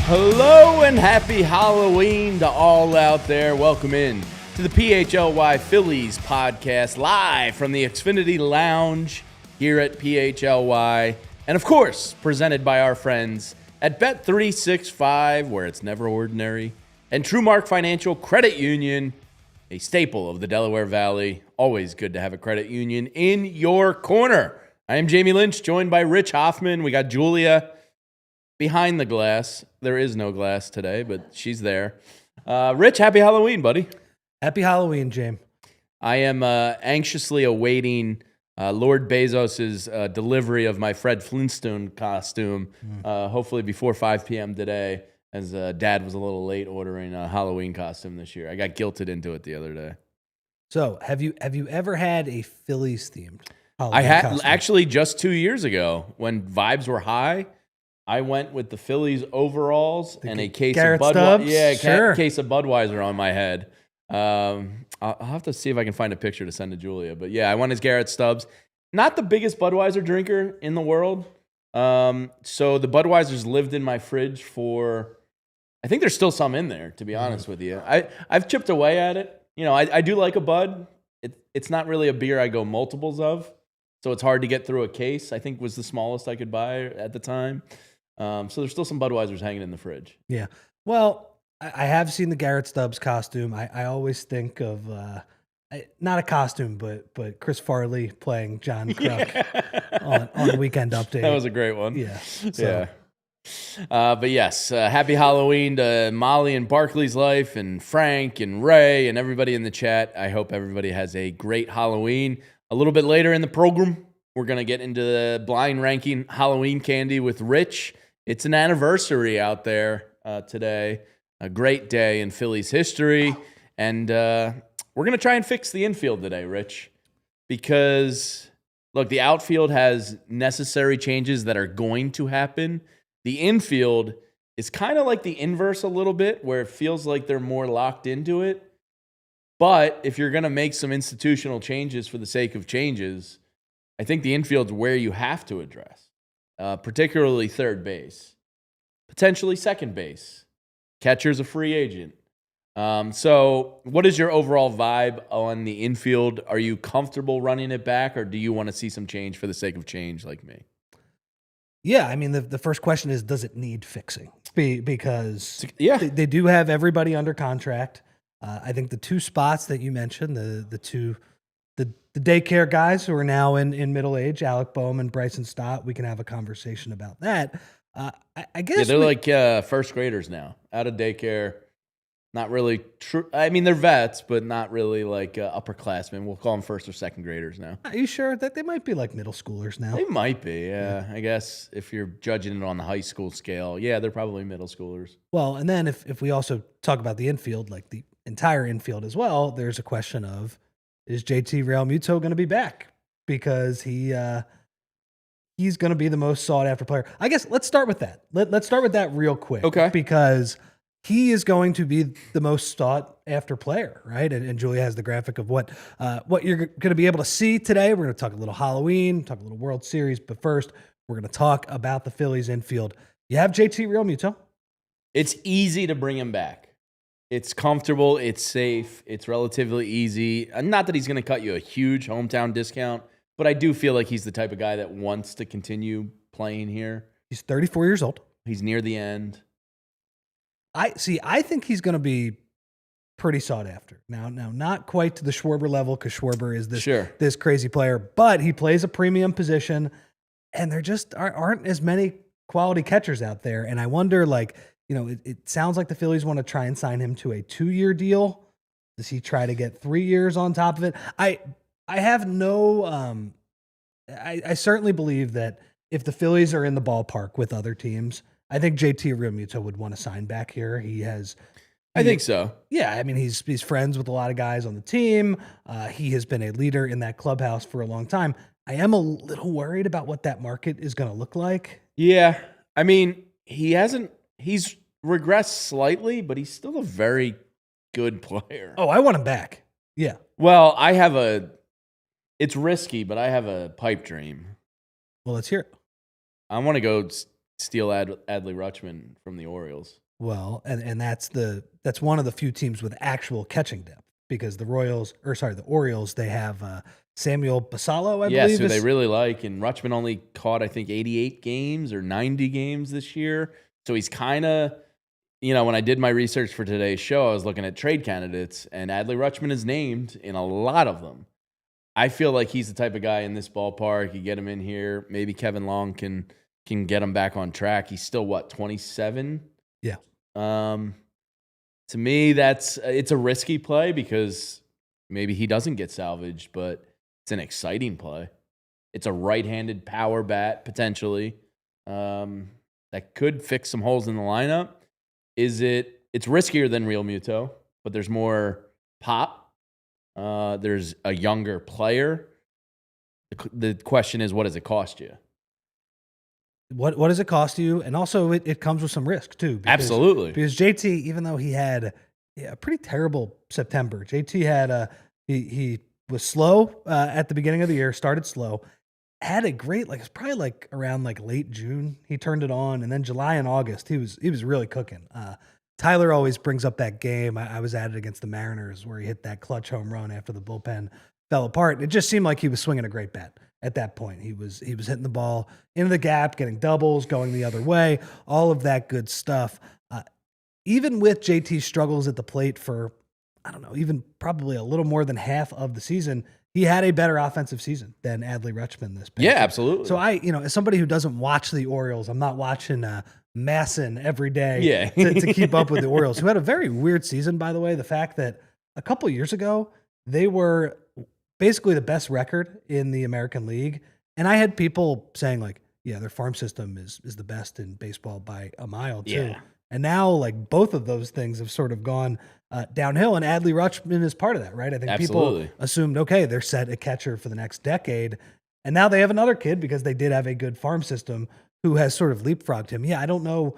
Hello and happy Halloween to all out there. Welcome in to the PHLY Phillies Podcast, live from the Xfinity Lounge here at PHLY. And of course, presented by our friends at Bet365, where it's never ordinary, and TrueMark Financial Credit Union, a staple of the Delaware Valley. Always good to have a credit union in your corner. I am Jamie Lynch, joined by Rich Hofmann. We got Julia behind the glass. There is no glass today, but she's there. Rich, happy Halloween, buddy. Happy Halloween, James. I am anxiously awaiting Lord Bezos's delivery of my Fred Flintstone costume, hopefully before 5 p.m. today, as Dad was a little late ordering a Halloween costume this year. I got guilted into it the other day. So, have you ever had a Phillies themed I Halloween had costume? actually just 2 years ago when vibes were high. I went with the Phillies overalls and a case Garrett of Stubbs? Yeah, Sure. case of Budweiser on my head. I'll have to see if I can find a picture to send to Julia. But yeah, I went as Garrett Stubbs. Not the biggest Budweiser drinker in the world. So the Budweisers lived in my fridge for, I think there's still some in there, to be honest with you. I've chipped away at it. You know, I do like a Bud. It's not really a beer I go multiples of. So it's hard to get through a case. I think was the smallest I could buy at the time. So there's still some Budweisers hanging in the fridge. Yeah. Well, I have seen the Garrett Stubbs costume. I always think of not a costume, but Chris Farley playing John Kruk on Weekend Update. That was a great one. Yeah. Yeah. But yes, happy Halloween to Molly and Barkley's life and Frank and Ray and everybody in the chat. I hope everybody has a great Halloween. A little bit later in the program, we're going to get into the blind ranking Halloween candy with Rich. It's an anniversary out there today, a great day in Phillies history. And we're going to try and fix the infield today, Rich, because, look, the outfield has necessary changes that are going to happen. The infield is kind of like the inverse a little bit, where it feels like they're more locked into it. But if you're going to make some institutional changes for the sake of changes, I think the infield's where you have to address, particularly third base, potentially second base. Catcher's a free agent. So what is your overall vibe on the infield? Are you comfortable running it back, or do you want to see some change for the sake of change like me? Yeah, I mean, the first question is, does it need fixing? Because they do have everybody under contract. I think the two spots that you mentioned, the daycare guys who are now in middle age, Alec Bohm and Bryson Stott, we can have a conversation about that. I guess they're like first graders now, out of daycare. Not really true. I mean, they're vets, but not really like upperclassmen. We'll call them first or second graders now. Are you sure that they might be like middle schoolers now? They might be, yeah. I guess if you're judging it on the high school scale, yeah, they're probably middle schoolers. Well, and then if we also talk about the infield, like the entire infield as well, there's a question of, is JT Realmuto going to be back? Because he's going to be the most sought after player. I guess let's start with that. Let's start with that real quick. Okay. Because he is going to be the most sought after player, right? And Julia has the graphic of what you're going to be able to see today. We're going to talk a little Halloween, talk a little World Series, but first we're going to talk about the Phillies infield. You have JT Realmuto. It's easy to bring him back. It's comfortable. It's safe. It's relatively easy. Not that he's going to cut you a huge hometown discount, but I do feel like he's the type of guy that wants to continue playing here. He's 34 years old. He's near the end. I think he's going to be pretty sought after. Now, not quite to the Schwarber level, because Schwarber is this crazy player, but he plays a premium position, and there just aren't as many quality catchers out there. And I wonder, it sounds like the Phillies want to try and sign him to a 2-year deal. Does he try to get 3 years on top of it? I have no. I certainly believe that if the Phillies are in the ballpark with other teams, I think JT Realmuto would want to sign back here. I think so. Yeah, I mean, he's friends with a lot of guys on the team. He has been a leader in that clubhouse for a long time. I am a little worried about what that market is going to look like. Yeah, I mean, he's regressed slightly, but he's still a very good player. Oh, I want him back. Yeah. Well, it's risky, but I have a pipe dream. Well, let's hear it. I want to go steal Adley Rutschman from the Orioles. Well, and that's one of the few teams with actual catching depth, because the Orioles, they have Samuel Basallo, I believe. Yes, who they really like, and Rutschman only caught, I think, 88 games or 90 games this year. So he's kind of, when I did my research for today's show, I was looking at trade candidates, and Adley Rutschman is named in a lot of them. I feel like he's the type of guy in this ballpark. You get him in here. Maybe Kevin Long can get him back on track. He's still, 27? Yeah. To me, it's a risky play because maybe he doesn't get salvaged, but it's an exciting play. It's a right-handed power bat, potentially, that could fix some holes in the lineup. It's riskier than Realmuto, but there's more pop. There's a younger player. The question is, what does it cost you? What does it cost you? And also, it comes with some risk, too. Absolutely. Because JT, even though he had a pretty terrible September, JT had he was slow at the beginning of the year, started slow, had a great, it's probably around late June, he turned it on, and then July and August, he was really cooking. Tyler always brings up that game. I was at it against the Mariners where he hit that clutch home run after the bullpen fell apart. It just seemed like he was swinging a great bat at that point. He was hitting the ball into the gap, getting doubles, going the other way, all of that good stuff. Even with JT's struggles at the plate for, I don't know, even probably a little more than half of the season, he had a better offensive season than Adley Rutschman this past year. Absolutely. So as somebody who doesn't watch the Orioles, I'm not watching Masson every day to keep up with the Orioles, who had a very weird season, by the way. The fact that a couple years ago, they were basically the best record in the American League. And I had people saying their farm system is the best in baseball by a mile too. Yeah. And now both of those things have sort of gone downhill, and Adley Rutschman is part of that, right? I think people assumed, okay, they're set a catcher for the next decade. And now they have another kid because they did have a good farm system who has sort of leapfrogged him. Yeah, I don't know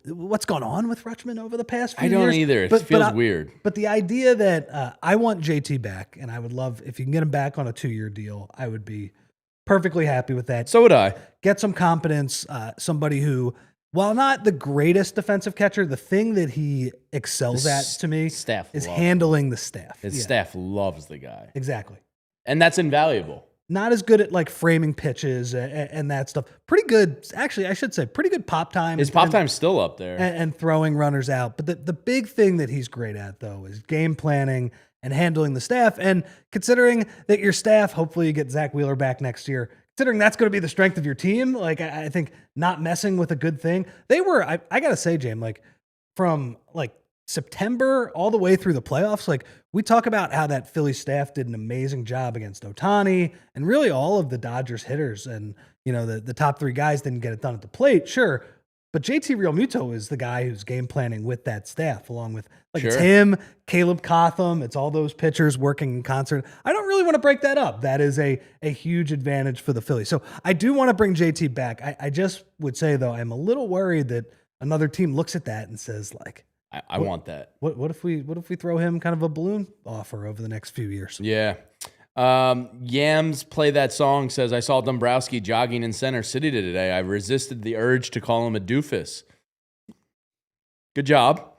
what's gone on with Rutschman over the past few years. I don't either. It feels weird. But the idea that I want JT back, and I would love, if you can get him back on a 2-year deal, I would be perfectly happy with that. So would I. Get some competence, somebody who, while not the greatest defensive catcher, the thing that he excels at to me is handling the staff. His staff loves the guy. Exactly. And that's invaluable. Not as good at framing pitches and that stuff. Pretty good, actually, I should say, pretty good pop time. His pop time's still up there. And throwing runners out. But the big thing that he's great at, though, is game planning and handling the staff. And considering that your staff, hopefully you get Zach Wheeler back next year, considering that's going to be the strength of your team, I think not messing with a good thing. They were, I got to say, James, from September all the way through the playoffs, we talk about how that Philly staff did an amazing job against Ohtani and really all of the Dodgers hitters. And, the top 3 guys didn't get it done at the plate, sure. But JT Realmuto is the guy who's game planning with that staff, along with it's him, Caleb Cotham. It's all those pitchers working in concert. I don't really want to break that up. That is a huge advantage for the Phillies. So I do want to bring JT back. I just would say, though, I'm a little worried that another team looks at that and says, I want that. What if we throw him kind of a balloon offer over the next few years? Yeah. Yams Play That Song says, I saw Dombrowski jogging in Center City today. I resisted the urge to call him a doofus. Good job.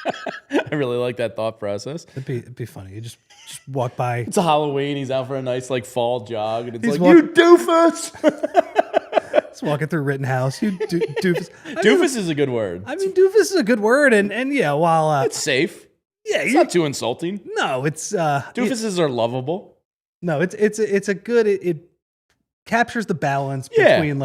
I really like that thought process. It'd be funny. You just walk by. It's a Halloween. He's out for a nice fall jog, and it's you doofus. Just walking through Rittenhouse. You doofus. Doofus is a good word. I mean, doofus is a good word, and yeah, while it's safe. Yeah, it's not too insulting. No, it's doofuses are lovable. No, it's a good. It captures the balance between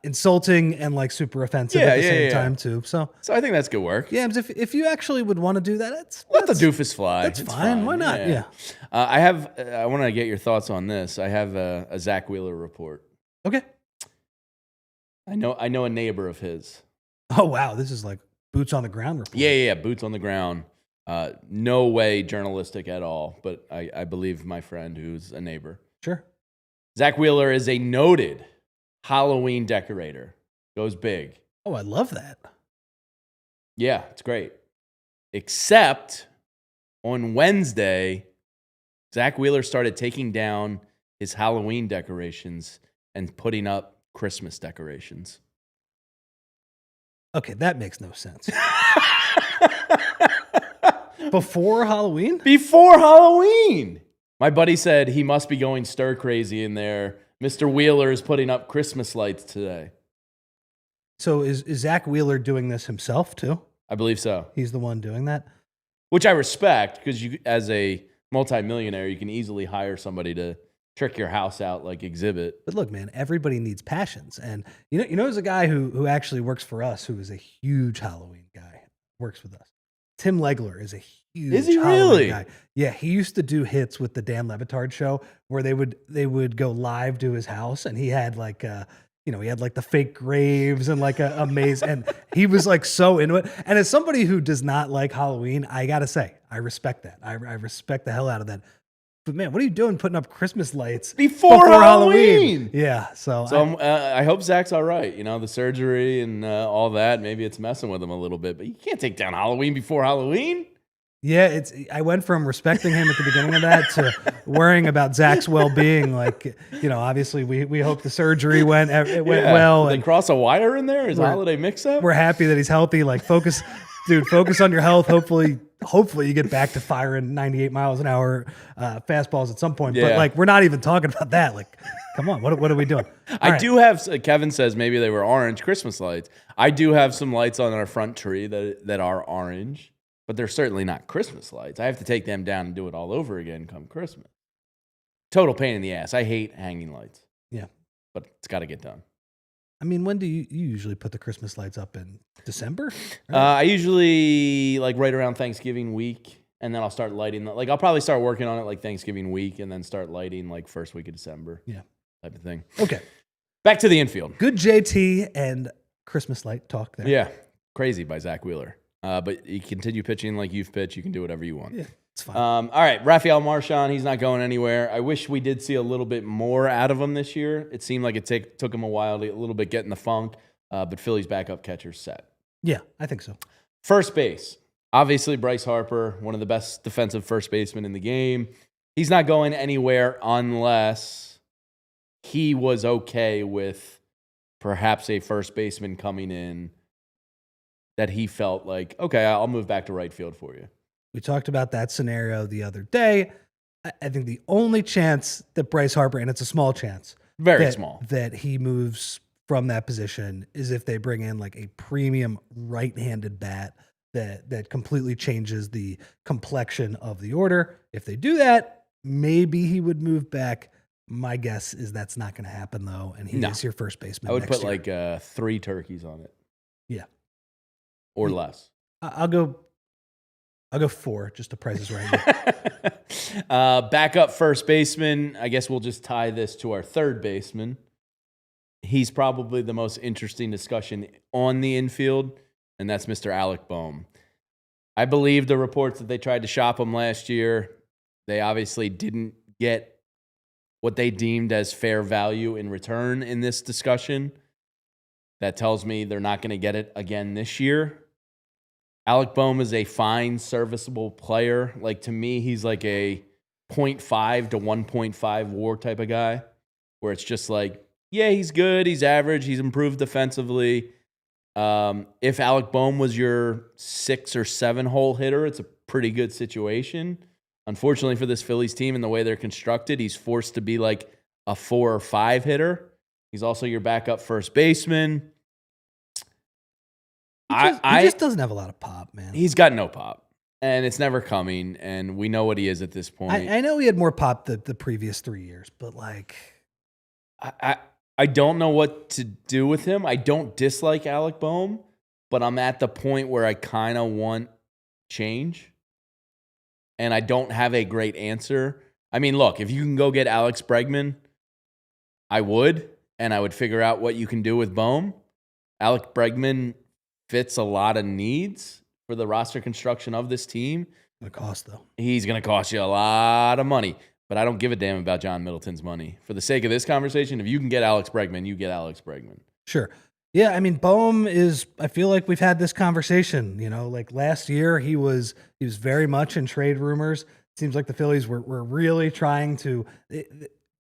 insulting and like super offensive at the same time too. So I think that's good work. Yeah, if you actually would want to do that, let the doofus fly. That's fine. Why not? Yeah. I want to get your thoughts on this. I have a Zach Wheeler report. Okay. I know a neighbor of his. Oh wow, this is like boots on the ground report. Yeah, boots on the ground. No way journalistic at all, but I believe my friend who's a neighbor. Sure. Zach Wheeler is a noted Halloween decorator. Goes big. Oh, I love that. Yeah, it's great. Except on Wednesday, Zach Wheeler started taking down his Halloween decorations and putting up Christmas decorations. Okay, that makes no sense. Before Halloween? Before Halloween. My buddy said he must be going stir crazy in there. Mr. Wheeler is putting up Christmas lights today. So is Zach Wheeler doing this himself too? I believe so. He's the one doing that? Which I respect, because you, as a multimillionaire, you can easily hire somebody to trick your house out like Exhibit. But look, man, everybody needs passions. And you know, there's a guy who actually works for us who is a huge Halloween guy, works with us. Tim Legler is a huge Is he Halloween really? guy. Yeah, he used to do hits with the Dan Levitard show where they would go live to his house, and he had like he had like the fake graves and like a maze, and he was like so into it. And as somebody who does not like Halloween, I gotta say, I respect that. I respect the hell out of that. But man, what are you doing putting up Christmas lights before Halloween? Yeah, so I hope Zach's all right. You know, the surgery and all that. Maybe it's messing with him a little bit, but you can't take down Halloween before Halloween. Yeah, I went from respecting him at the beginning of that to worrying about Zach's well-being. Like, obviously we hope the surgery went well. Did they cross a wire in there? Is a holiday mix-up? We're happy that he's healthy. Like, focus on your health. Hopefully you get back to firing 98 miles an hour fastballs at some point. Yeah. But like, we're not even talking about that. Like, come on, what are we doing? Do have. Kevin says maybe they were orange Christmas lights. I do have some lights on our front tree that are orange. But they're certainly not Christmas lights. I have to take them down and do it all over again come Christmas. Total pain in the ass. I hate hanging lights. Yeah. But it's got to get done. I mean, when do you usually put the Christmas lights up in December? Right? I usually like right around Thanksgiving week, and then I'll start lighting. Like I'll probably start working on it like Thanksgiving week, and then start lighting like first week of December. Yeah. Type of thing. Okay. Back to the infield. Good JT and Christmas light talk there. Yeah. Crazy by Zach Wheeler. But you continue pitching like you've pitched. You can do whatever you want. Yeah, it's fine. All right, Rafael Marchand, he's not going anywhere. I wish we did see a little bit more out of him this year. It seemed like it took him a while to a little bit get in the funk, but Philly's backup catcher's set. Yeah, I think so. First base. Obviously, Bryce Harper, one of the best defensive first basemen in the game. He's not going anywhere unless he was okay with perhaps a first baseman coming in that he felt like, okay, I'll move back to right field for you. We talked about that scenario the other day. I think the only chance that Bryce Harper, and it's a small chance, very small, that he moves from that position is if they bring in like a premium right-handed bat that completely changes the complexion of the order. If they do that, maybe he would move back. My guess is that's not going to happen though, and he is your first baseman. I would put year. like 3 turkeys on it. Yeah. Or less. I'll go 4, just to Price is Right. Backup first baseman. I guess we'll just tie this to our third baseman. He's probably the most interesting discussion on the infield, and that's Mr. Alec Bohm. I believe the reports that they tried to shop him last year. They obviously didn't get what they deemed as fair value in return in this discussion. That tells me they're not going to get it again this year. Alec Bohm is a fine, serviceable player. Like, to me, he's like a 0.5 to 1.5 WAR type of guy, where it's just like, yeah, he's good, he's average, he's improved defensively. If Alec Bohm was your 6 or 7 hole hitter, it's a pretty good situation. Unfortunately for this Phillies team and the way they're constructed, he's forced to be like a 4 or 5 hitter. He's also your backup first baseman. He just doesn't have a lot of pop, man. He's got no pop, and it's never coming, and we know what he is at this point. I know he had more pop the previous 3 years, but like... I don't know what to do with him. I don't dislike Alec Bohm, but I'm at the point where I kind of want change. And I don't have a great answer. I mean, look, if you can go get Alex Bregman, I would, and I would figure out what you can do with Bohm. Alec Bregman fits a lot of needs for the roster construction of this team. The cost, though. He's going to cost you a lot of money, but I don't give a damn about John Middleton's money. For the sake of this conversation, if you can get Alex Bregman, you get Alex Bregman. Sure. Yeah, I mean, Bohm is, I feel like we've had this conversation, like last year he was very much in trade rumors. It seems like the Phillies were really trying to,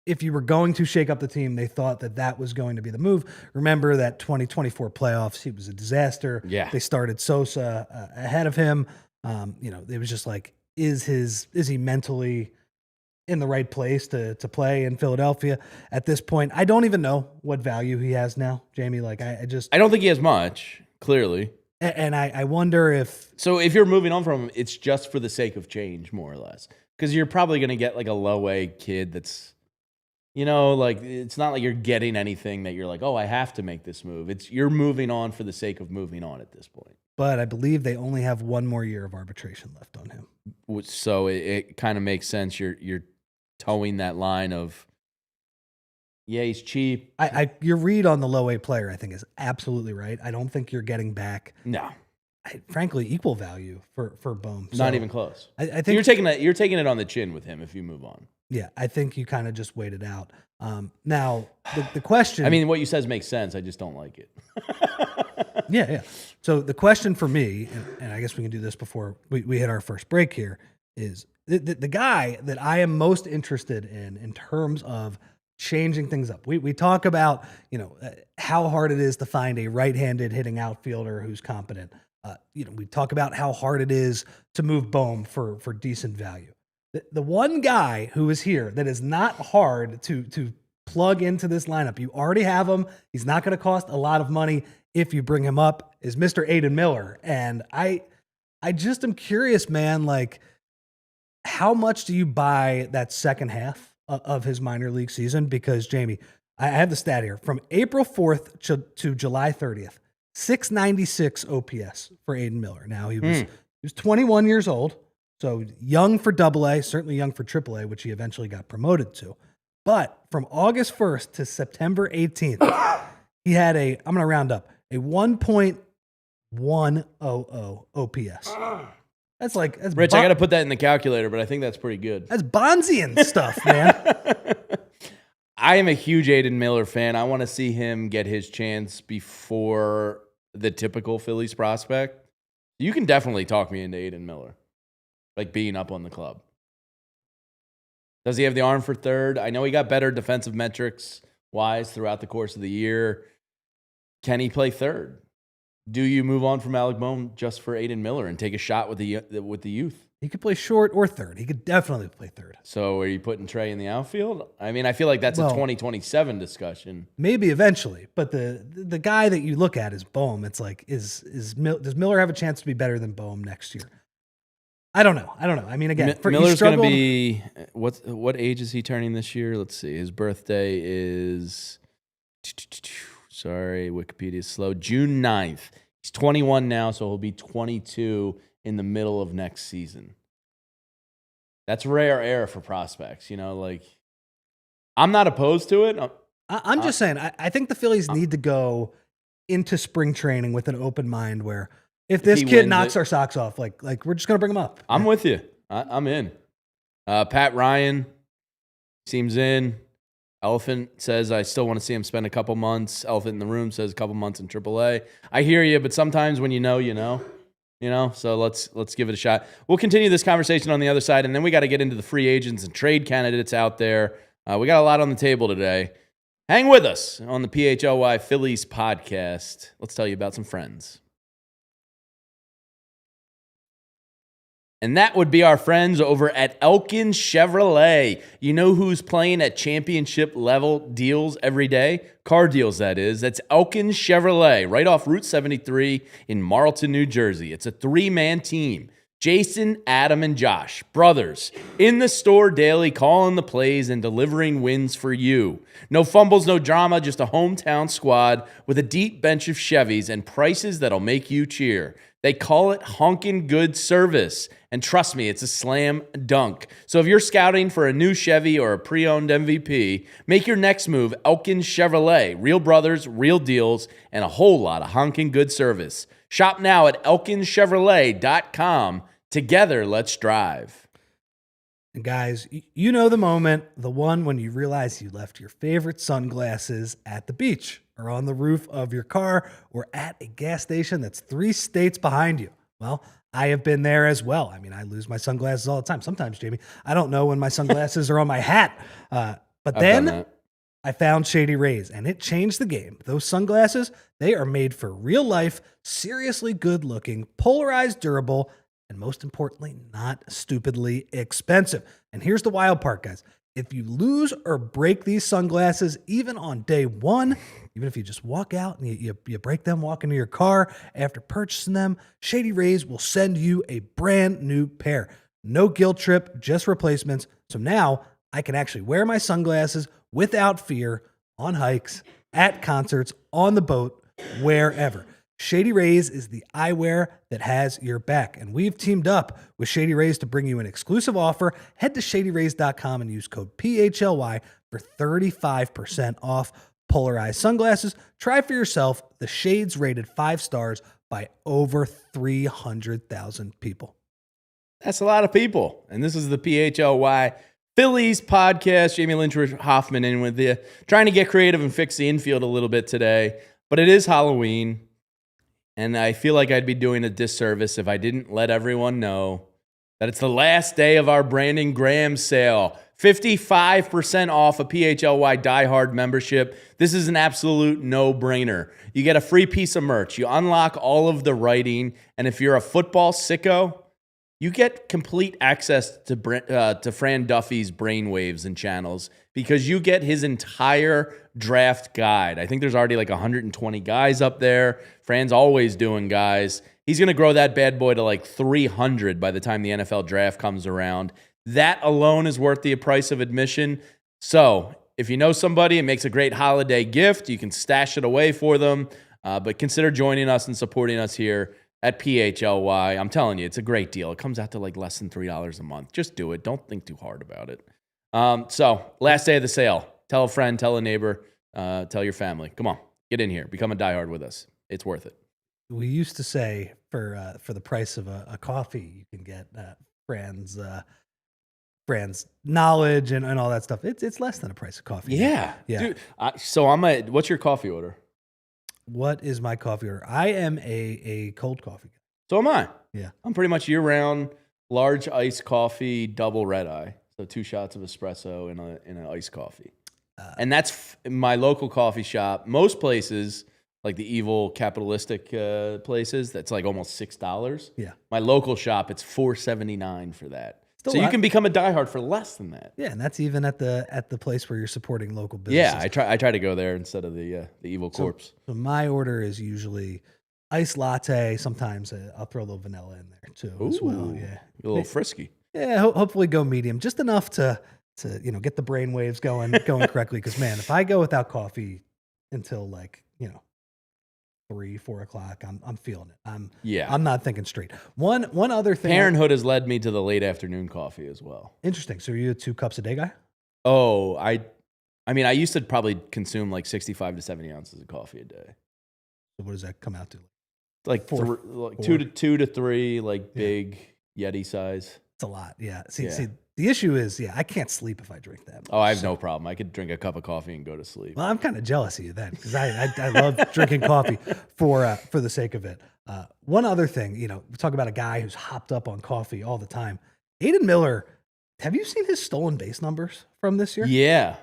if you were going to shake up the team, they thought that was going to be the move. Remember that 2024 playoffs, he was a disaster. Yeah. They started Sosa ahead of him. It was just like, is he mentally in the right place to play in Philadelphia at this point? I don't even know what value he has now, Jamie. Like I don't think he has much, clearly. And I wonder if... So if you're moving on from him, it's just for the sake of change, more or less. Because you're probably going to get like a low-A kid that's, like it's not like you're getting anything that you're like, oh, I have to make this move. You're moving on for the sake of moving on at this point. But I believe they only have one more year of arbitration left on him. So it kind of makes sense. You're towing that line of, yeah, he's cheap. Your read on the low-A player, I think, is absolutely right. I don't think you're getting back, frankly, equal value for Bohm. So not even close. I think you're taking it on the chin with him if you move on. Yeah, I think you kind of just wait it out. Now, the question... I mean, what you says makes sense. I just don't like it. Yeah. So the question for me, and I guess we can do this before we hit our first break here, is the guy that I am most interested in terms of changing things up. We talk about, how hard it is to find a right-handed hitting outfielder who's competent. We talk about how hard it is to move Bohm for decent value. The one guy who is here that is not hard to plug into this lineup, you already have him. He's not going to cost a lot of money if you bring him up, is Mr. Aidan Miller. And I just am curious, man, like how much do you buy that second half of his minor league season? Because Jamie, I have the stat here from April 4th to July 30th, 696 OPS for Aidan Miller. Now he was 21 years old. So young for AA, certainly young for AAA, which he eventually got promoted to. But from August 1st to September 18th, he had I'm going to round up, a 1.100 OPS. That's Rich, I got to put that in the calculator, but I think that's pretty good. That's Bonzian stuff, man. I am a huge Aidan Miller fan. I want to see him get his chance before the typical Phillies prospect. You can definitely talk me into Aidan Miller, like being up on the club. Does he have the arm for third? I know he got better defensive metrics-wise throughout the course of the year. Can he play third? Do you move on from Alec Bohm just for Aidan Miller and take a shot with the youth? He could play short or third. He could definitely play third. So are you putting Trea in the outfield? I mean, I feel like that's a 2027 discussion. Maybe eventually, but the guy that you look at is Bohm. It's like, does Miller have a chance to be better than Bohm next year? I don't know. I mean, again, Miller's going to be what age is he turning this year? Let's see. His birthday is Wikipedia is slow. June 9th. He's 21 now, so he'll be 22 in the middle of next season. That's rare air for prospects, like I'm not opposed to it. I'm just saying, I think the Phillies need to go into spring training with an open mind where if this kid knocks our socks off, like we're just going to bring him up. I'm with you. I'm in. Pat Ryan seems in. Elephant says, I still want to see him spend a couple months. Elephant in the Room says a couple months in AAA. I hear you, but sometimes when you know. So let's give it a shot. We'll continue this conversation on the other side, and then we got to get into the free agents and trade candidates out there. We got a lot on the table today. Hang with us on the PHLY Phillies Podcast. Let's tell you about some friends. And that would be our friends over at Elkin Chevrolet. You know who's playing at championship level deals every day? Car deals, that is. That's Elkin Chevrolet, right off Route 73 in Marlton, New Jersey. It's a 3-man team. Jason, Adam, and Josh, brothers, in the store daily, calling the plays and delivering wins for you. No fumbles, no drama, just a hometown squad with a deep bench of Chevys and prices that'll make you cheer. They call it honkin' good service. And trust me, it's a slam dunk. So if you're scouting for a new Chevy or a pre-owned MVP, make your next move Elkins Chevrolet. Real brothers, real deals, and a whole lot of honkin' good service. Shop now at elkinschevrolet.com. Together, let's drive. And guys, you know the moment, the one when you realize you left your favorite sunglasses at the beach or on the roof of your car or at a gas station that's 3 states behind you. Well, I have been there as well. I mean, I lose my sunglasses all the time. Sometimes, Jamie, I don't know when my sunglasses are on my hat. But then I found Shady Rays, and it changed the game. Those sunglasses, they are made for real life, seriously good looking, polarized, durable, and most importantly, not stupidly expensive. And here's the wild part, guys. If you lose or break these sunglasses, even on day one, even if you just walk out and you break them, walk into your car after purchasing them, Shady Rays will send you a brand new pair. No guilt trip, just replacements. So now I can actually wear my sunglasses without fear on hikes, at concerts, on the boat, wherever. Shady Rays is the eyewear that has your back. And we've teamed up with Shady Rays to bring you an exclusive offer. Head to shadyrays.com and use code PHLY for 35% off polarized sunglasses. Try for yourself. The shades rated 5 stars by over 300,000 people. That's a lot of people. And this is the PHLY Phillies Podcast. Jamie Lynch, Hofmann in with you. Trying to get creative and fix the infield a little bit today. But it is Halloween. And I feel like I'd be doing a disservice if I didn't let everyone know that it's the last day of our Brandon Graham sale. 55% off a PHLY Diehard membership. This is an absolute no-brainer. You get a free piece of merch. You unlock all of the writing. And if you're a football sicko, you get complete access to Fran Duffy's brainwaves and channels because you get his entire draft guide. I think there's already like 120 guys up there. Fran's always doing guys. He's going to grow that bad boy to like 300 by the time the NFL draft comes around. That alone is worth the price of admission. So if you know somebody, it makes a great holiday gift. You can stash it away for them. But consider joining us and supporting us here at PHLY. I'm telling you, it's a great deal. It comes out to like less than $3 a month. Just do it. Don't think too hard about it. So last day of the sale. Tell a friend, tell a neighbor, tell your family. Come on, get in here. Become a diehard with us. It's worth it. We used to say for the price of a coffee, you can get Fran's knowledge and all that stuff. It's less than a price of coffee. Yeah. Dude, what's your coffee order? What is my coffee order? I am a cold coffee guy. So am I. Yeah. I'm pretty much year-round, large iced coffee, double red eye. So 2 shots of espresso in an iced coffee. And that's my local coffee shop. Most places, like the evil capitalistic places, that's like almost $6. Yeah. My local shop, it's $4.79 for that. Still so you can become a diehard for less than that. Yeah, and that's even at the place where you're supporting local businesses. Yeah, I try to go there instead of the evil corpse. So my order is usually iced latte. Sometimes I'll throw a little vanilla in there too as well. Yeah, a little frisky. Yeah, hopefully go medium, just enough to get the brain waves going correctly. Because man, if I go without coffee until 3-4 o'clock, I'm feeling it. I'm not thinking straight. One other thing. Parenthood has led me to the late afternoon coffee as well. Interesting. So are you a 2 cups a day guy? Oh, I mean, I used to probably consume like 65 to 70 ounces of coffee a day. So what does that come out to? Like 2 to 3, like big Yeti size. It's a lot. Yeah. See, the issue is, I can't sleep if I drink that much. Oh, I have no problem. I could drink a cup of coffee and go to sleep. Well, I'm kind of jealous of you then because I love drinking coffee for the sake of it. One other thing, we talk about a guy who's hopped up on coffee all the time. Aidan Miller, have you seen his stolen base numbers from this year? Yeah.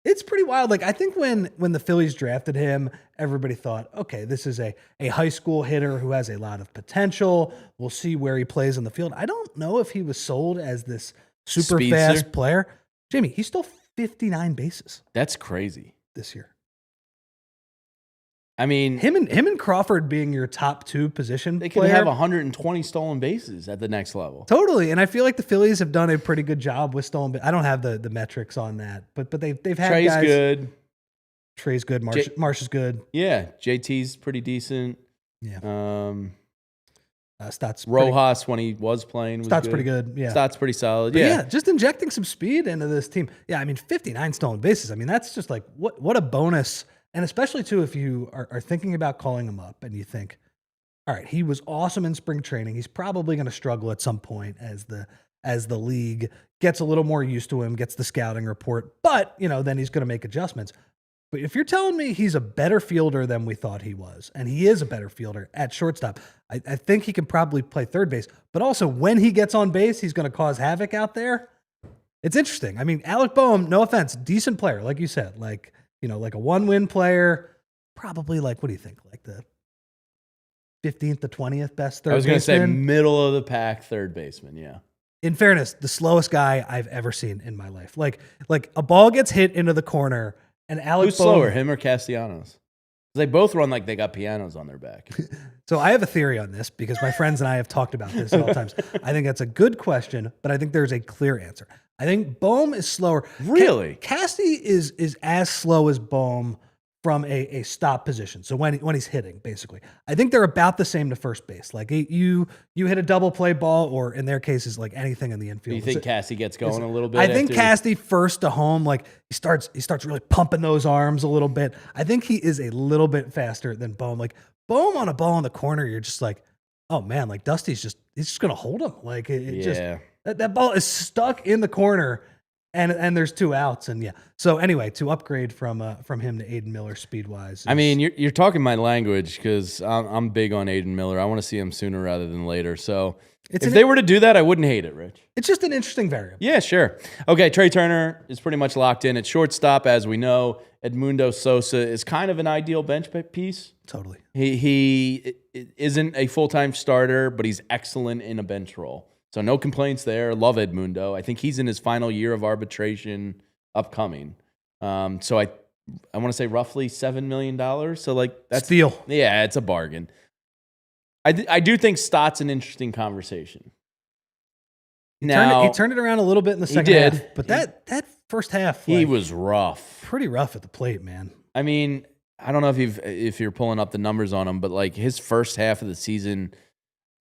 It's pretty wild. Like, I think when the Phillies drafted him, everybody thought, okay, this is a high school hitter who has a lot of potential. We'll see where he plays on the field. I don't know if he was sold as this super fast player. Jamie, he stole 59 bases. That's crazy. This year. I mean, him and Crawford being your top 2 position they could player, have 120 stolen bases at the next level. Totally, and I feel like the Phillies have done a pretty good job with stolen bases. I don't have the metrics on that, but they've had Trea's guys. Good. Trea's good. Marsh is good. Yeah, JT's pretty decent. Yeah. Stott's Rojas when he was playing. Stott's pretty good. Yeah. Stott's pretty solid. But yeah, just injecting some speed into this team. Yeah, I mean, 59 stolen bases. I mean, that's just like what a bonus. And especially too, if you are thinking about calling him up and you think, all right, he was awesome in spring training. He's probably going to struggle at some point as the league gets a little more used to him, gets the scouting report. But then he's going to make adjustments. But if you're telling me he's a better fielder than we thought he was, and he is a better fielder at shortstop, I think he can probably play third base. But also, when he gets on base, he's going to cause havoc out there. It's interesting. I mean, Alec Bohm, no offense, decent player, like you said, like a 1-win player, probably like, what do you think? Like the 15th to 20th best third baseman? I was going to say middle of the pack third baseman, yeah. In fairness, the slowest guy I've ever seen in my life. Like a ball gets hit into the corner, and Alec Who's Bohm, slower, him or Castellanos? They both run like they got pianos on their back. So I have a theory on this because my friends and I have talked about this all times. I think that's a good question, but I think there's a clear answer. I think Bohm is slower. Really? Casty is as slow as Bohm from a stop position. So when he's hitting, basically, I think they're about the same to first base. Like you hit a double play ball, or in their cases, like anything in the infield. You think Casty gets going a little bit? I think Casty first to home, like he starts really pumping those arms a little bit. I think he is a little bit faster than Bohm. Like Bohm on a ball in the corner, you're just like, oh man, like Dusty's he's just gonna hold him. Like that ball is stuck in the corner. And there's 2 outs, and yeah. So anyway, to upgrade from him to Aidan Miller speed wise. I mean, you're talking my language because I'm big on Aidan Miller. I want to see him sooner rather than later. So if they were to do that, I wouldn't hate it, Rich. It's just an interesting variable. Yeah, sure. Okay, Trea Turner is pretty much locked in at shortstop, as we know. Edmundo Sosa is kind of an ideal bench piece. Totally. He isn't a full-time starter, but he's excellent in a bench role. So no complaints there. Love Edmundo. I think he's in his final year of arbitration upcoming. So I want to say roughly $7 million. So like that's steal. Yeah, it's a bargain. I do think Stott's an interesting conversation. He turned it around a little bit in the second half, but that first half, he was rough. Pretty rough at the plate, man. I mean, I don't know if you're pulling up the numbers on him, but like his first half of the season.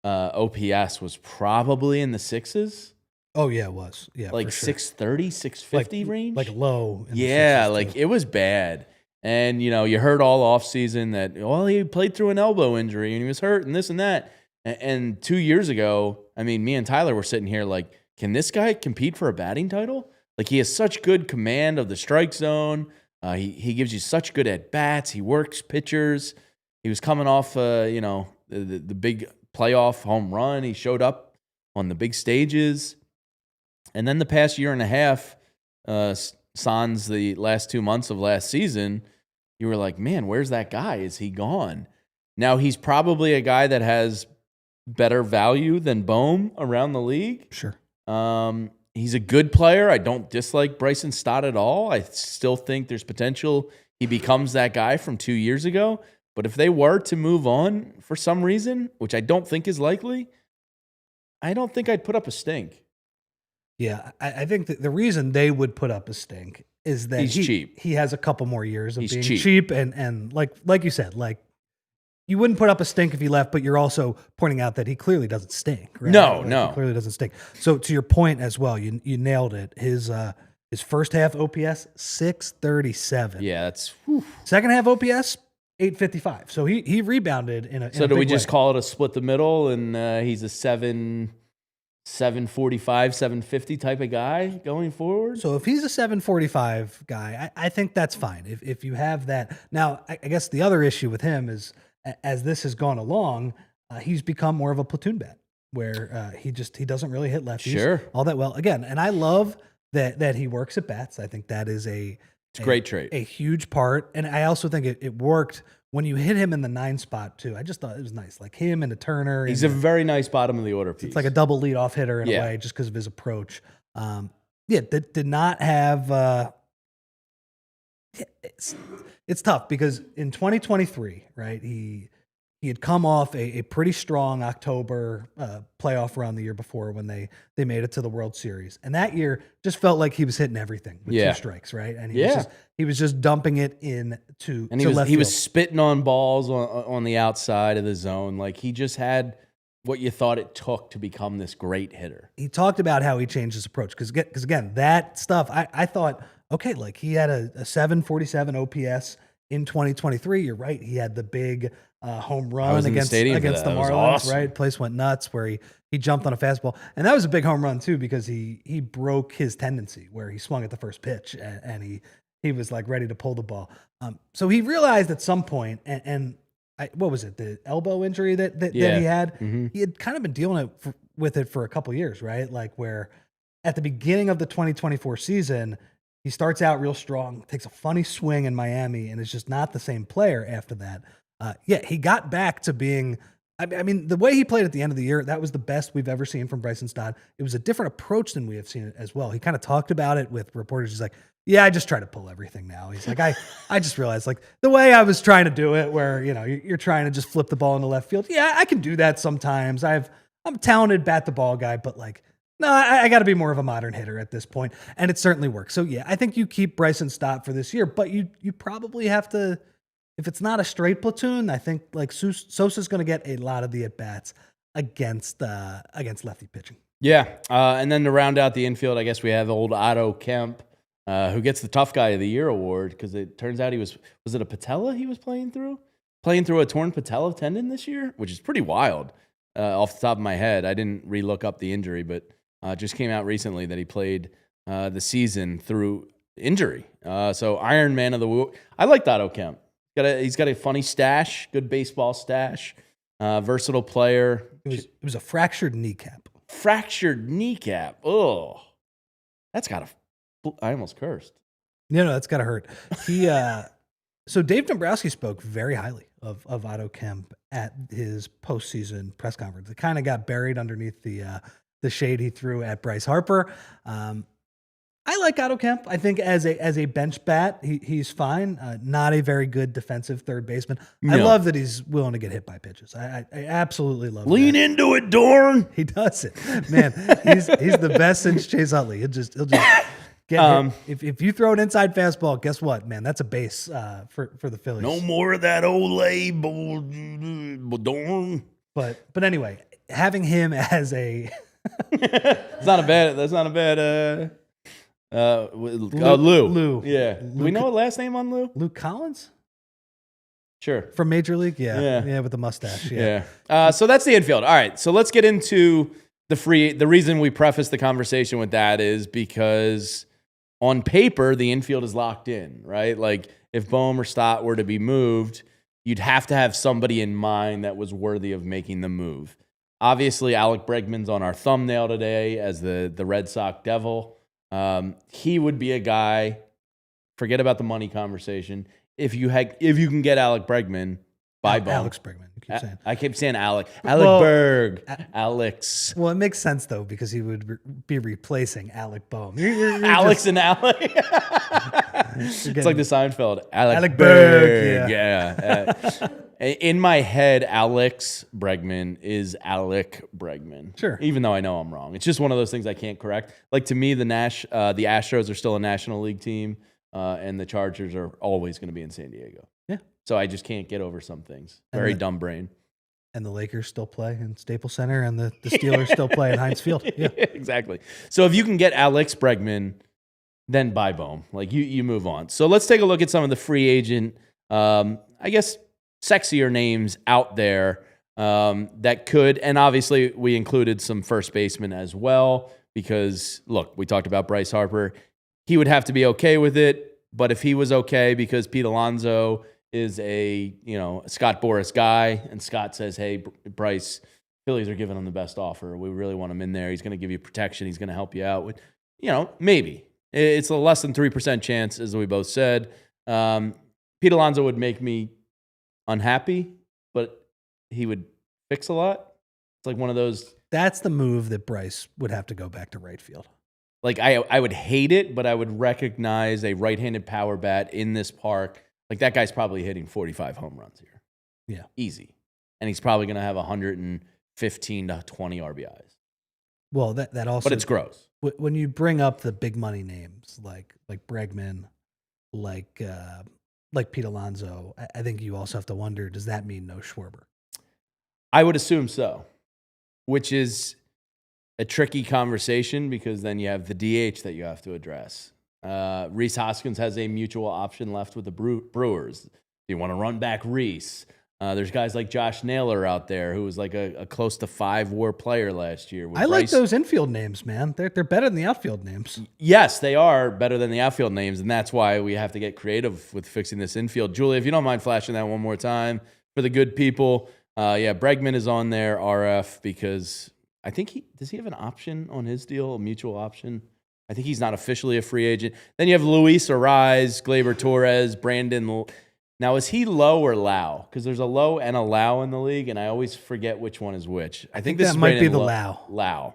OPS was probably in the 6s. Oh yeah, it was. Yeah, like 630, 650 range. Like low. Yeah, like it was bad. And you heard all offseason that he played through an elbow injury and he was hurt and this and that. And 2 years ago, I mean, me and Tyler were sitting here like, can this guy compete for a batting title? Like he has such good command of the strike zone. He gives you such good at bats. He works pitchers. He was coming off, the big playoff home run. He showed up on the big stages. And then the past year and a half, sans the last 2 months of last season, you were like, man, where's that guy? Is he gone? Now he's probably a guy that has better value than Bohm around the league. Sure. He's a good player. I don't dislike Bryson Stott at all. I still think there's potential he becomes that guy from 2 years ago. But if they were to move on for some reason, which I don't think is likely, I don't think I'd put up a stink. Yeah, I think that the reason they would put up a stink is that he's cheap. He has a couple more years of being cheap. cheap and like you said, like you wouldn't put up a stink if he left, but you're also pointing out that he clearly doesn't stink. Right? No. He clearly doesn't stink. So to your point as well, you nailed it. His first half OPS 637. Yeah, that's second half OPS 855. So he rebounded in a. So do we just call it a split the middle, and he's a 745, 750 type of guy going forward? So if he's a 745 guy, I think that's fine. If you have that. Now, I guess the other issue with him is as this has gone along, he's become more of a platoon bat where he doesn't really hit lefties all that well. Again, and I love that he works at bats. I think that is a great trait, a huge part. And I also think it worked when you hit him in the 9 spot too. I just thought it was nice, like him and a Turner. He's a very nice bottom of the order piece. It's like a double leadoff hitter in a way, just because of his approach. That did not have It's tough because in 2023, right, he had come off a pretty strong October playoff run the year before when they made it to the World Series, and that year just felt like he was hitting everything with 2 strikes, right? And he was just dumping it in to left he was field. spitting on balls on the outside of the zone. Like he just had what you thought it took to become this great hitter. He talked about how he changed his approach because again, that stuff I thought, okay, like he had a 747 OPS in 2023. You're right. He had the big home run against the Marlins, awesome. right? Place went nuts where he jumped on a fastball. And that was a big home run too, because he broke his tendency where he swung at the first pitch and he was like ready to pull the ball. So he realized at some point, and what was it? The elbow injury that he had. Mm-hmm. He had kind of been dealing with it for a couple years, right? Like where at the beginning of the 2024 season, he starts out real strong, takes a funny swing in Miami, and is just not the same player after that. He got back to being. I mean, the way he played at the end of the year, that was the best we've ever seen from Bryson Stott. It was a different approach than we have seen it as well. He kind of talked about it with reporters. He's like, yeah, I just try to pull everything now. He's like, I just realized like the way I was trying to do it where, you're trying to just flip the ball into left field. Yeah, I can do that sometimes. I'm a talented bat the ball guy, but like, no, I got to be more of a modern hitter at this point. And it certainly works. So yeah, I think you keep Bryson Stott for this year, but you probably have to, if it's not a straight platoon, I think like Sosa's going to get a lot of the at-bats against lefty pitching. Yeah. And then to round out the infield, I guess we have old Otto Kemp, who gets the Tough Guy of the Year award because it turns out was it a patella he was playing through a torn patella tendon this year, which is pretty wild off the top of my head. I didn't re-look up the injury, but it just came out recently that he played the season through injury. So Iron Man of the Week. I like Otto Kemp. He's got a funny stash, good baseball stash, versatile player. It was a fractured kneecap. Fractured kneecap. Oh, that's got to. I almost cursed. No, that's got to hurt. So Dave Dombrowski spoke very highly of Otto Kemp at his postseason press conference. It kind of got buried underneath the shade he threw at Bryce Harper. I like Otto Kemp. I think as a bench bat, he's fine. Not a very good defensive third baseman. No. I love that he's willing to get hit by pitches. I absolutely love Lean that. into it, Dorn. He does it. Man, he's the best since Chase Utley. He'll just get hit. If you throw an inside fastball, guess what, man? That's a base for the Phillies. No more of that Olay, Dorn. But anyway, having him as a that's not a bad Lou. Yeah. Do we know a last name on Lou? Luke Collins? Sure. From Major League? Yeah, with the mustache. Yeah. So that's the infield. All right. So let's get into the reason we preface the conversation with that is because on paper, the infield is locked in, right? Like if Bohm or Stott were to be moved, you'd have to have somebody in mind that was worthy of making the move. Obviously, Alec Bregman's on our thumbnail today as the Red Sox Devil. He would be a guy. Forget about the money conversation. If you can get Alec Bregman, buy Bohm. Alex Bregman. You keep saying. I keep saying Alec. Berg. Alex. Well, it makes sense though because he would be replacing Alec Bohm. Alex and Alec. It's like the Seinfeld. Alec Berg. Yeah. In my head, Alex Bregman is Alec Bregman. Sure. Even though I know I'm wrong. It's just one of those things I can't correct. Like to me, the Astros are still a National League team, and the Chargers are always going to be in San Diego. Yeah. So I just can't get over some things. Very dumb brain. And the Lakers still play in Staples Center, and the Steelers still play in Heinz Field. Yeah, exactly. So if you can get Alex Bregman, then buy Bohm. Like you move on. So let's take a look at some of the free agent, I guess, sexier names out there that could, and obviously we included some first basemen as well because, look, we talked about Bryce Harper. He would have to be okay with it, but if he was okay because Pete Alonso is a Scott Boras guy, and Scott says, hey, Bryce, Phillies are giving him the best offer. We really want him in there. He's going to give you protection. He's going to help you out. With, maybe. It's a less than 3% chance, as we both said. Pete Alonso would make me unhappy, but he would fix a lot. It's like one of those. That's the move that Bryce would have to go back to right field. Like I would hate it, but I would recognize a right-handed power bat in this park. Like that guy's probably hitting 45 home runs here. Yeah. Easy. And he's probably going to have 115 to 20 RBIs. Well, that also, but it's gross. When you bring up the big money names like Bregman, like Pete Alonso, I think you also have to wonder, does that mean no Schwarber? I would assume so, which is a tricky conversation because then you have the DH that you have to address. Rhys Hoskins has a mutual option left with the Brewers. You want to run back Rhys. There's guys like Josh Naylor out there who was like a close to 5 WAR player last year. I like those infield names, man. They're better than the outfield names. Yes, they are better than the outfield names, and that's why we have to get creative with fixing this infield. Julie, if you don't mind flashing that one more time for the good people. Bregman is on there, RF, because I think does he have an option on his deal, a mutual option? I think he's not officially a free agent. Then you have Luis Ariz, Gleyber Torres, Brandon. Now, is he Low or Lau? Because there's a Low and a Lau in the league, and I always forget which one is which. I think this might be the Lau.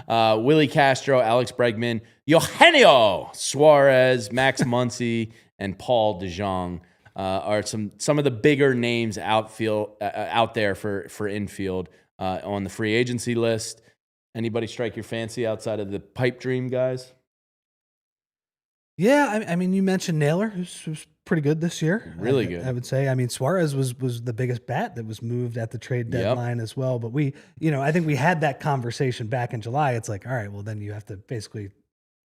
Willie Castro, Alex Bregman, Eugenio Suarez, Max Muncy, and Paul DeJong are some of the bigger names out there for infield on the free agency list. Anybody strike your fancy outside of the pipe dream guys? Yeah, I mean, you mentioned Naylor, who's pretty good this year. Really good, I would say. I mean, Suarez was the biggest bat that was moved at the trade deadline as well. But I think we had that conversation back in July. It's like, all right, well, then you have to basically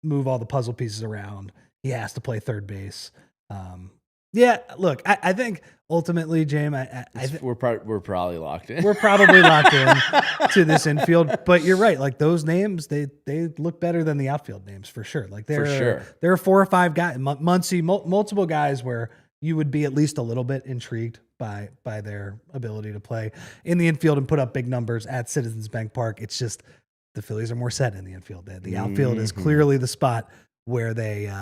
move all the puzzle pieces around. He has to play third base. Look, I think ultimately, James, we're probably locked in. We're probably locked in to this infield, but you're right. Like those names, they look better than the outfield names for sure. Like there are 4 or 5 guys, Muncy, multiple guys where you would be at least a little bit intrigued by their ability to play in the infield and put up big numbers at Citizens Bank Park. It's just the Phillies are more set in the infield. The outfield is clearly the spot where they.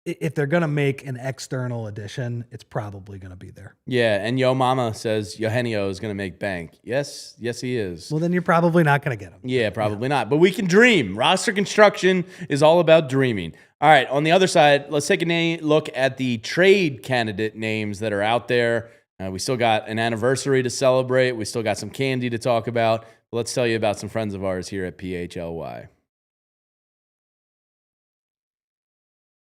If they're going to make an external addition, it's probably going to be there. Yeah, and Yo Mama says Eugenio is going to make bank. Yes, he is. Well, then you're probably not going to get him. Yeah, probably not. But we can dream. Roster construction is all about dreaming. All right, on the other side, let's take a look at the trade candidate names that are out there. We still got an anniversary to celebrate. We still got some candy to talk about. But let's tell you about some friends of ours here at PHLY.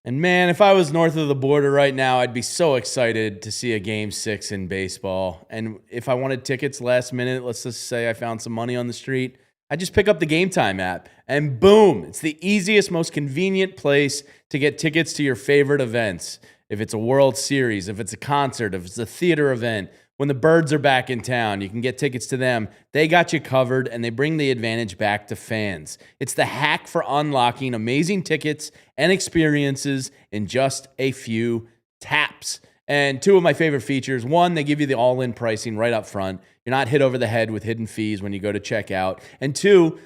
And man, if I was north of the border right now, I'd be so excited to see a Game 6 in baseball. And if I wanted tickets last minute, let's just say I found some money on the street, I just pick up the Game Time app and boom, it's the easiest, most convenient place to get tickets to your favorite events. If it's a World Series, if it's a concert, if it's a theater event, when the Birds are back in town, you can get tickets to them. They got you covered, and they bring the advantage back to fans. It's the hack for unlocking amazing tickets and experiences in just a few taps. And 2 of my favorite features. 1, they give you the all-in pricing right up front. You're not hit over the head with hidden fees when you go to checkout. And 2,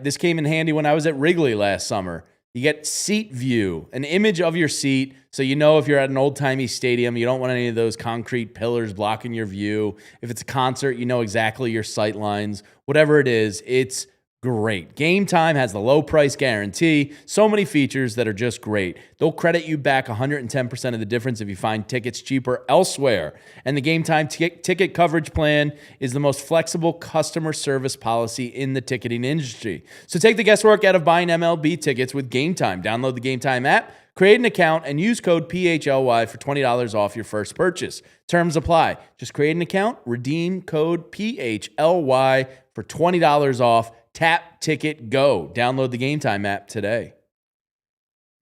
this came in handy when I was at Wrigley last summer. You get seat view, an image of your seat, so you know if you're at an old-timey stadium, you don't want any of those concrete pillars blocking your view. If it's a concert, you know exactly your sight lines. Whatever it is, it's great. Game Time has the low price guarantee. So many features that are just great. They'll credit you back 110% of the difference if you find tickets cheaper elsewhere. And the Game Time ticket coverage plan is the most flexible customer service policy in the ticketing industry. So take the guesswork out of buying MLB tickets with Game Time. Download the Game Time app, create an account, and use code PHLY for $20 off your first purchase. Terms apply. Just create an account, redeem code PHLY for $20 off. Tap, ticket, go. Download the Game Time app today.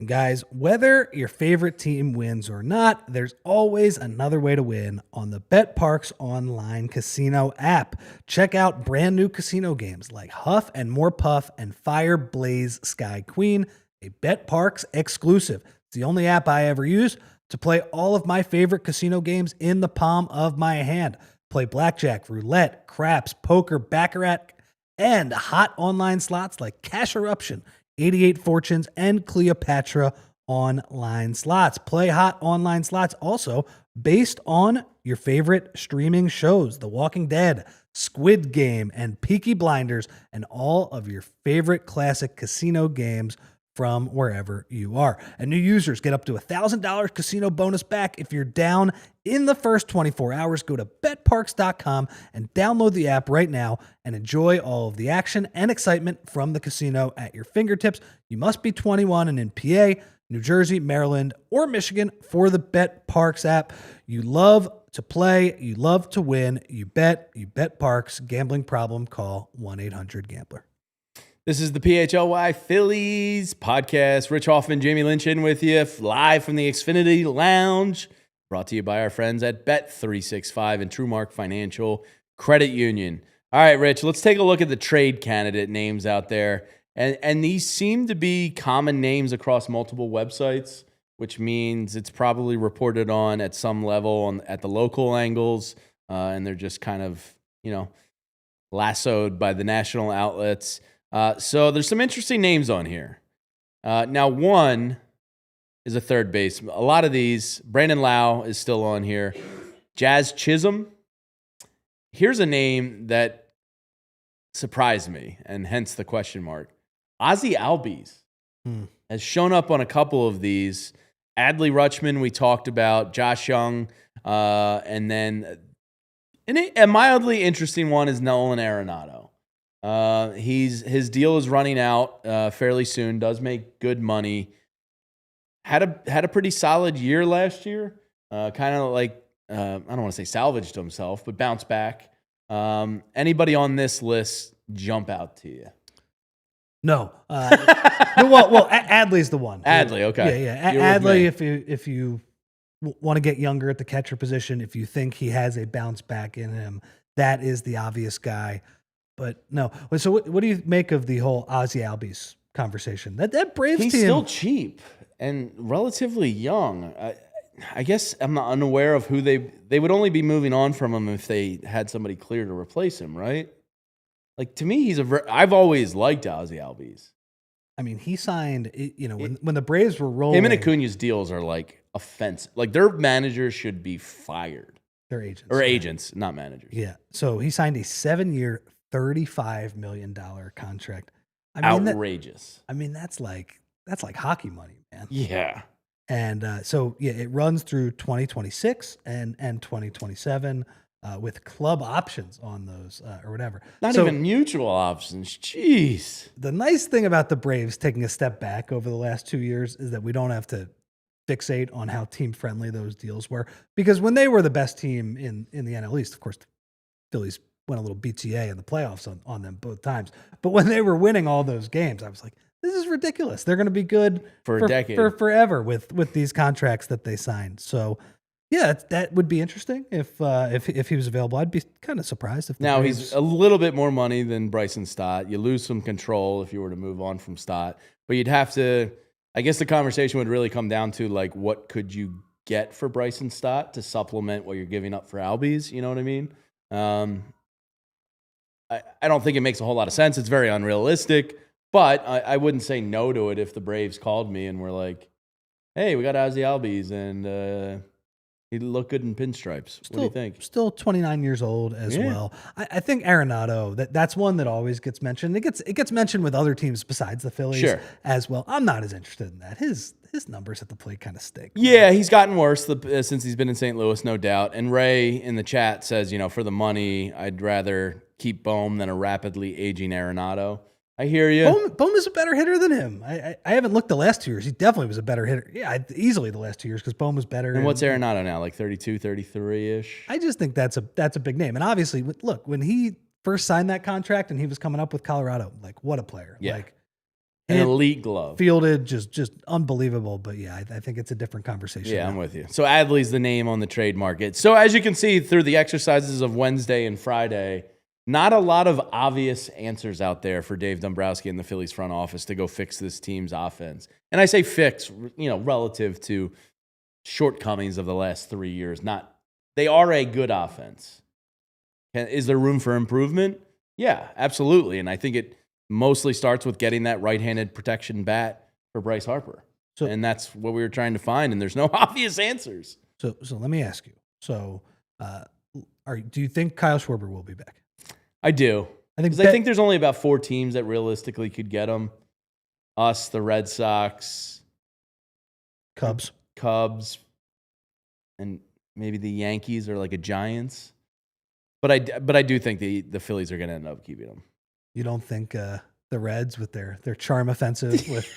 Guys, whether your favorite team wins or not, there's always another way to win on the BetParx online casino app. Check out brand new casino games like Huff and More Puff and Fire Blaze Sky Queen, a BetParx exclusive. It's the only app I ever use to play all of my favorite casino games in the palm of my hand. Play blackjack, roulette, craps, poker, baccarat, and hot online slots like Cash Eruption, 88 Fortunes, and Cleopatra online slots. Play hot online slots also based on your favorite streaming shows, The Walking Dead, Squid Game, and Peaky Blinders, and all of your favorite classic casino games from wherever you are. And new users get up to $1,000 casino bonus back if you're down in the first 24 hours. Go to betparks.com and download the app right now and enjoy all of the action and excitement from the casino at your fingertips. You must be 21 and in PA, New Jersey, Maryland, or Michigan for the BetParks app. You love to play, you love to win, you bet Parks. Gambling problem, call 1-800-GAMBLER. This is the PHLY Phillies Podcast. Rich Hofmann, Jamie Lynch in with you, live from the Xfinity Lounge, brought to you by our friends at Bet365 and TrueMark Financial Credit Union. All right, Rich, let's take a look at the trade candidate names out there. And these seem to be common names across multiple websites, which means it's probably reported on at some level at the local angles, and they're just kind of, lassoed by the national outlets. So there's some interesting names on here. Now, one is a third base. A lot of these, Brandon Lau is still on here. Jazz Chisholm. Here's a name that surprised me, and hence the question mark. Ozzie Albies has shown up on a couple of these. Adley Rutschman, we talked about. Josh Young. And then a mildly interesting one is Nolan Arenado. His deal is running out fairly soon. Does make good money. Had a pretty solid year last year. Kind of like I don't want to say salvaged himself, but bounced back. Anybody on this list jump out to you? No. Well, Adley's the one. Adley, okay. Yeah. Adley, if you want to get younger at the catcher position, if you think he has a bounce back in him, that is the obvious guy. But no. So what do you make of the whole Ozzie Albies conversation? That Braves team. He's still cheap and relatively young. I guess I'm not unaware of who they would only be moving on from him if they had somebody clear to replace him, right? Like, to me, I've always liked Ozzie Albies. I mean, he signed, when the Braves were rolling. Him and Acuna's deals are like offensive. Like, their managers should be fired. Their agents. Or agents, not managers. Yeah. So he signed a 7-year, $35 million contract. Outrageous. That's like hockey money, man. Yeah. And it runs through 2026 and 2027 with club options on those or whatever. Not even mutual options. Jeez. The nice thing about the Braves taking a step back over the last 2 years is that we don't have to fixate on how team-friendly those deals were. Because when they were the best team in the NL East, of course, the Phillies went a little BTA in the playoffs on them both times. But when they were winning all those games, I was like, this is ridiculous. They're going to be good for a decade, for forever with these contracts that they signed. So, yeah, that would be interesting if he was available. I'd be kind of surprised if. Now he's a little bit more money than Bryson Stott. You lose some control if you were to move on from Stott, but you'd have to. I guess the conversation would really come down to like, what could you get for Bryson Stott to supplement what you're giving up for Albies? You know what I mean? I don't think it makes a whole lot of sense. It's very unrealistic. But I wouldn't say no to it if the Braves called me and were like, hey, we got Ozzie Albies, and he looked good in pinstripes. What do you think? Still 29 years old as well. I think Arenado, that's one that always gets mentioned. It gets mentioned with other teams besides the Phillies as well. I'm not as interested in that. His numbers at the plate kind of stink. Yeah, he's gotten worse since he's been in St. Louis, no doubt. And Ray in the chat says, for the money, I'd rather keep Bohm than a rapidly aging Arenado. I hear you. Bohm is a better hitter than him. I haven't looked the last 2 years. He definitely was a better hitter. Yeah, easily the last 2 years because Bohm was better. And what's Arenado now? Like 32, 33-ish? I just think that's a big name. And obviously, look, when he first signed that contract and he was coming up with Colorado, like, what a player. Yeah. Like, an elite glove. Fielded, just unbelievable. But yeah, I think it's a different conversation. Yeah, I'm with you. So Adley's the name on the trade market. So as you can see through the exercises of Wednesday and Friday, not a lot of obvious answers out there for Dave Dombrowski and the Phillies front office to go fix this team's offense. And I say fix, relative to shortcomings of the last 3 years. They are a good offense. Is there room for improvement? Yeah, absolutely. And I think it mostly starts with getting that right-handed protection bat for Bryce Harper. And that's what we were trying to find, and there's no obvious answers. So let me ask you. So do you think Kyle Schwarber will be back? I do. I think there's only about 4 teams that realistically could get him. us, the Red Sox, Cubs, and maybe the Yankees or like a Giants. But I do think the Phillies are going to end up keeping them. You don't think the Reds with their charm offensive with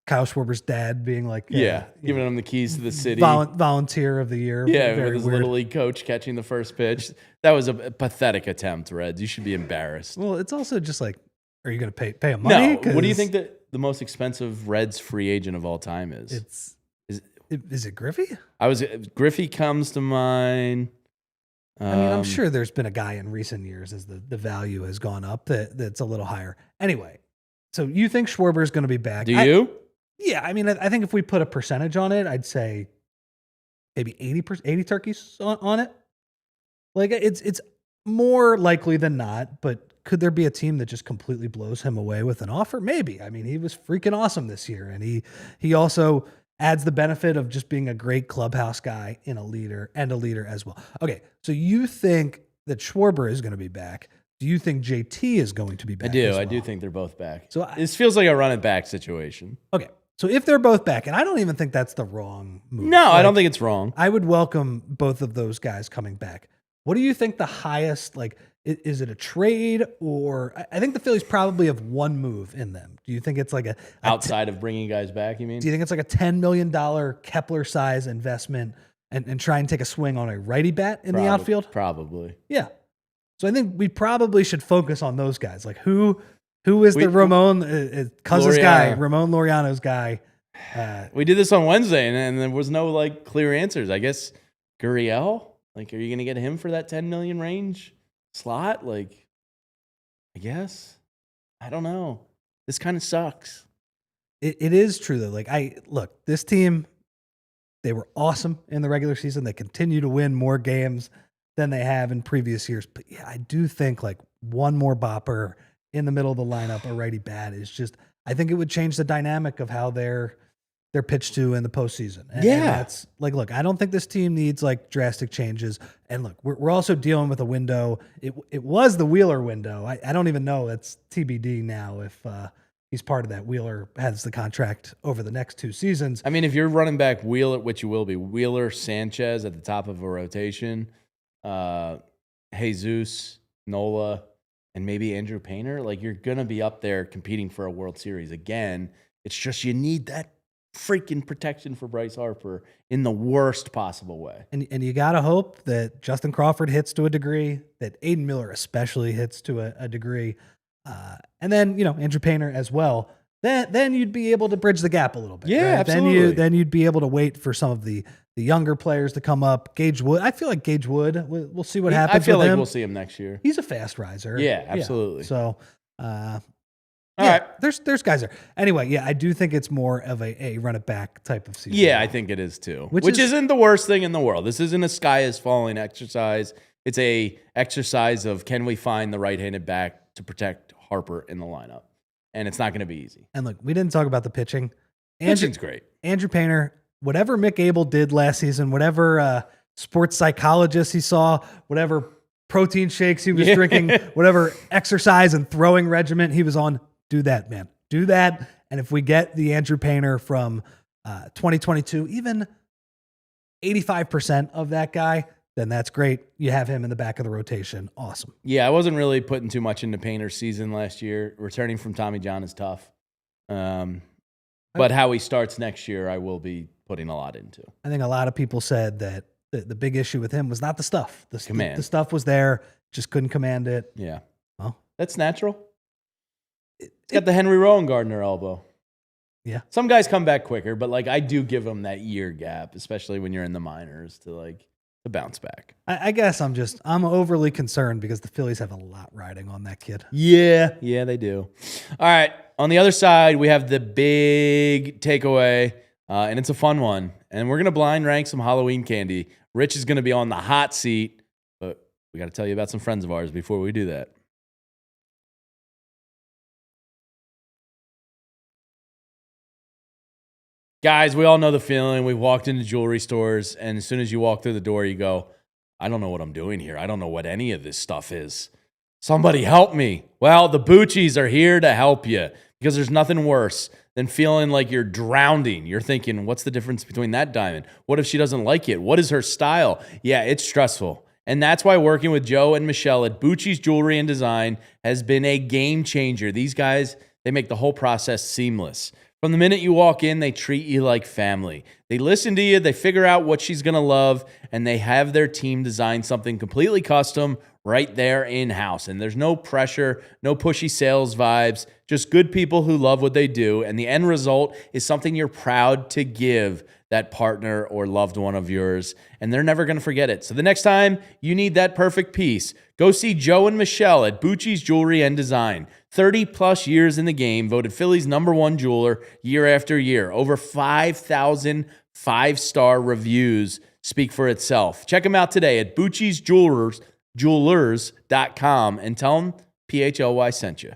Kyle Schwarber's dad being like, giving them the keys to the city, volunteer of the year, with his little league coach catching the first pitch. That was a pathetic attempt, Reds. You should be embarrassed. Well, it's also just like, are you going to pay him money? No. What do you think that the most expensive Reds free agent of all time is? Is it Griffey? Griffey comes to mind. I mean, I'm sure there's been a guy in recent years as the value has gone up that's a little higher. Anyway, so you think Schwarber is going to be back? Do you? Yeah, I mean, I think if we put a percentage on it, I'd say maybe 80 turkeys on it. Like it's more likely than not, but could there be a team that just completely blows him away with an offer? Maybe. I mean, he was freaking awesome this year, and he also adds the benefit of just being a great clubhouse guy and a leader as well. Okay, so you think that Schwarber is going to be back. Do you think JT is going to be back? I do. As well? I do think they're both back. So this feels like a run it back situation. Okay, so if they're both back, and I don't even think that's the wrong move. No, I don't think it's wrong. I would welcome both of those guys coming back. What do you think the highest, like, is it a trade or I think the Phillies probably have one move in them. Do you think it's like outside of bringing guys back, you mean? Do you think it's like a $10 million Kepler size investment and try and take a swing on a righty bat in the outfield? Probably. Yeah. So I think we probably should focus on those guys. Like who is the Ramon Cousins guy, Ramon Laureano's guy? We did this on Wednesday and there was no like clear answers. I guess Gurriel, like, are you going to get him for that 10 million range slot? Like, I guess. I don't know. This kind of sucks. It is true though. Like look, this team, they were awesome in the regular season. They continue to win more games than they have in previous years. But yeah, I do think like one more bopper in the middle of the lineup, a righty bat is just, I think it would change the dynamic of how they're pitched to in the postseason. And that's like, look, I don't think this team needs like drastic changes. And look, we're also dealing with a window. It was the Wheeler window. I don't even know. It's TBD now if he's part of that. Wheeler has the contract over the next 2 seasons. I mean, if you're running back Wheeler, which you will be, Wheeler, Sanchez at the top of a rotation, Jesus, Nola, and maybe Andrew Painter, like you're going to be up there competing for a World Series again. It's just you need that freaking protection for Bryce Harper in the worst possible way. And you got to hope that Justin Crawford hits to a degree, that Aidan Miller especially hits to a degree. And then, Andrew Painter as well. Then you'd be able to bridge the gap a little bit. Yeah, right? absolutely. Then you'd be able to wait for some of the younger players to come up. Gage Wood. I feel like Gage Wood, we'll see what happens. I feel with like him. we'll see him next year. He's a fast riser. Yeah, absolutely. Yeah. So, all right. There's guys there. Anyway, yeah, I do think it's more of a run it back type of season. Yeah, I think it is too. Which isn't the worst thing in the world. This isn't a sky is falling exercise. It's a exercise of can we find the right-handed back to protect Harper in the lineup? And it's not going to be easy. And look, we didn't talk about the pitching. Pitching's great. Andrew Painter, whatever Mick Abel did last season, whatever sports psychologist he saw, whatever protein shakes he was drinking, whatever exercise and throwing regimen he was on, do that, man. Do that. And if we get the Andrew Painter from 2022, even 85% of that guy, then that's great. You have him in the back of the rotation. Awesome. Yeah, I wasn't really putting too much into Painter's season last year. Returning from Tommy John is tough. But how he starts next year, I will be putting a lot into. I think a lot of people said that the big issue with him was not the stuff. Command. The stuff was there, just couldn't command it. Yeah. Well, that's natural. He's got the Henry Rowan Gardner elbow. Yeah. Some guys come back quicker, but like I do give them that year gap, especially when you're in the minors to bounce back. I guess I'm overly concerned because the Phillies have a lot riding on that kid. Yeah, they do. All right. On the other side, we have the big takeaway, and it's a fun one. And we're going to blind rank some Halloween candy. Rich is going to be on the hot seat, but we got to tell you about some friends of ours before we do that. Guys, we all know the feeling. We've walked into jewelry stores, and as soon as you walk through the door, you go, I don't know what I'm doing here. I don't know what any of this stuff is. Somebody help me. Well, the Bucci's are here to help you because there's nothing worse than feeling like you're drowning. You're thinking, what's the difference between that diamond? What if she doesn't like it? What is her style? Yeah, it's stressful. And that's why working with Joe and Michelle at Bucci's Jewelry and Design has been a game changer. These guys, they make the whole process seamless. From the minute you walk in, they treat you like family. They listen to you, they figure out what she's going to love, and they have their team design something completely custom right there in-house. And there's no pressure, no pushy sales vibes, just good people who love what they do. And the end result is something you're proud to give that partner or loved one of yours, and they're never going to forget it. So the next time you need that perfect piece, go see Joe and Michelle at Bucci's Jewelry and Design. 30-plus years in the game, voted Phillies *1 jeweler year after year. Over 5,000 five-star reviews speak for itself. Check them out today at buccisjewelers.com and tell them PHLY sent you.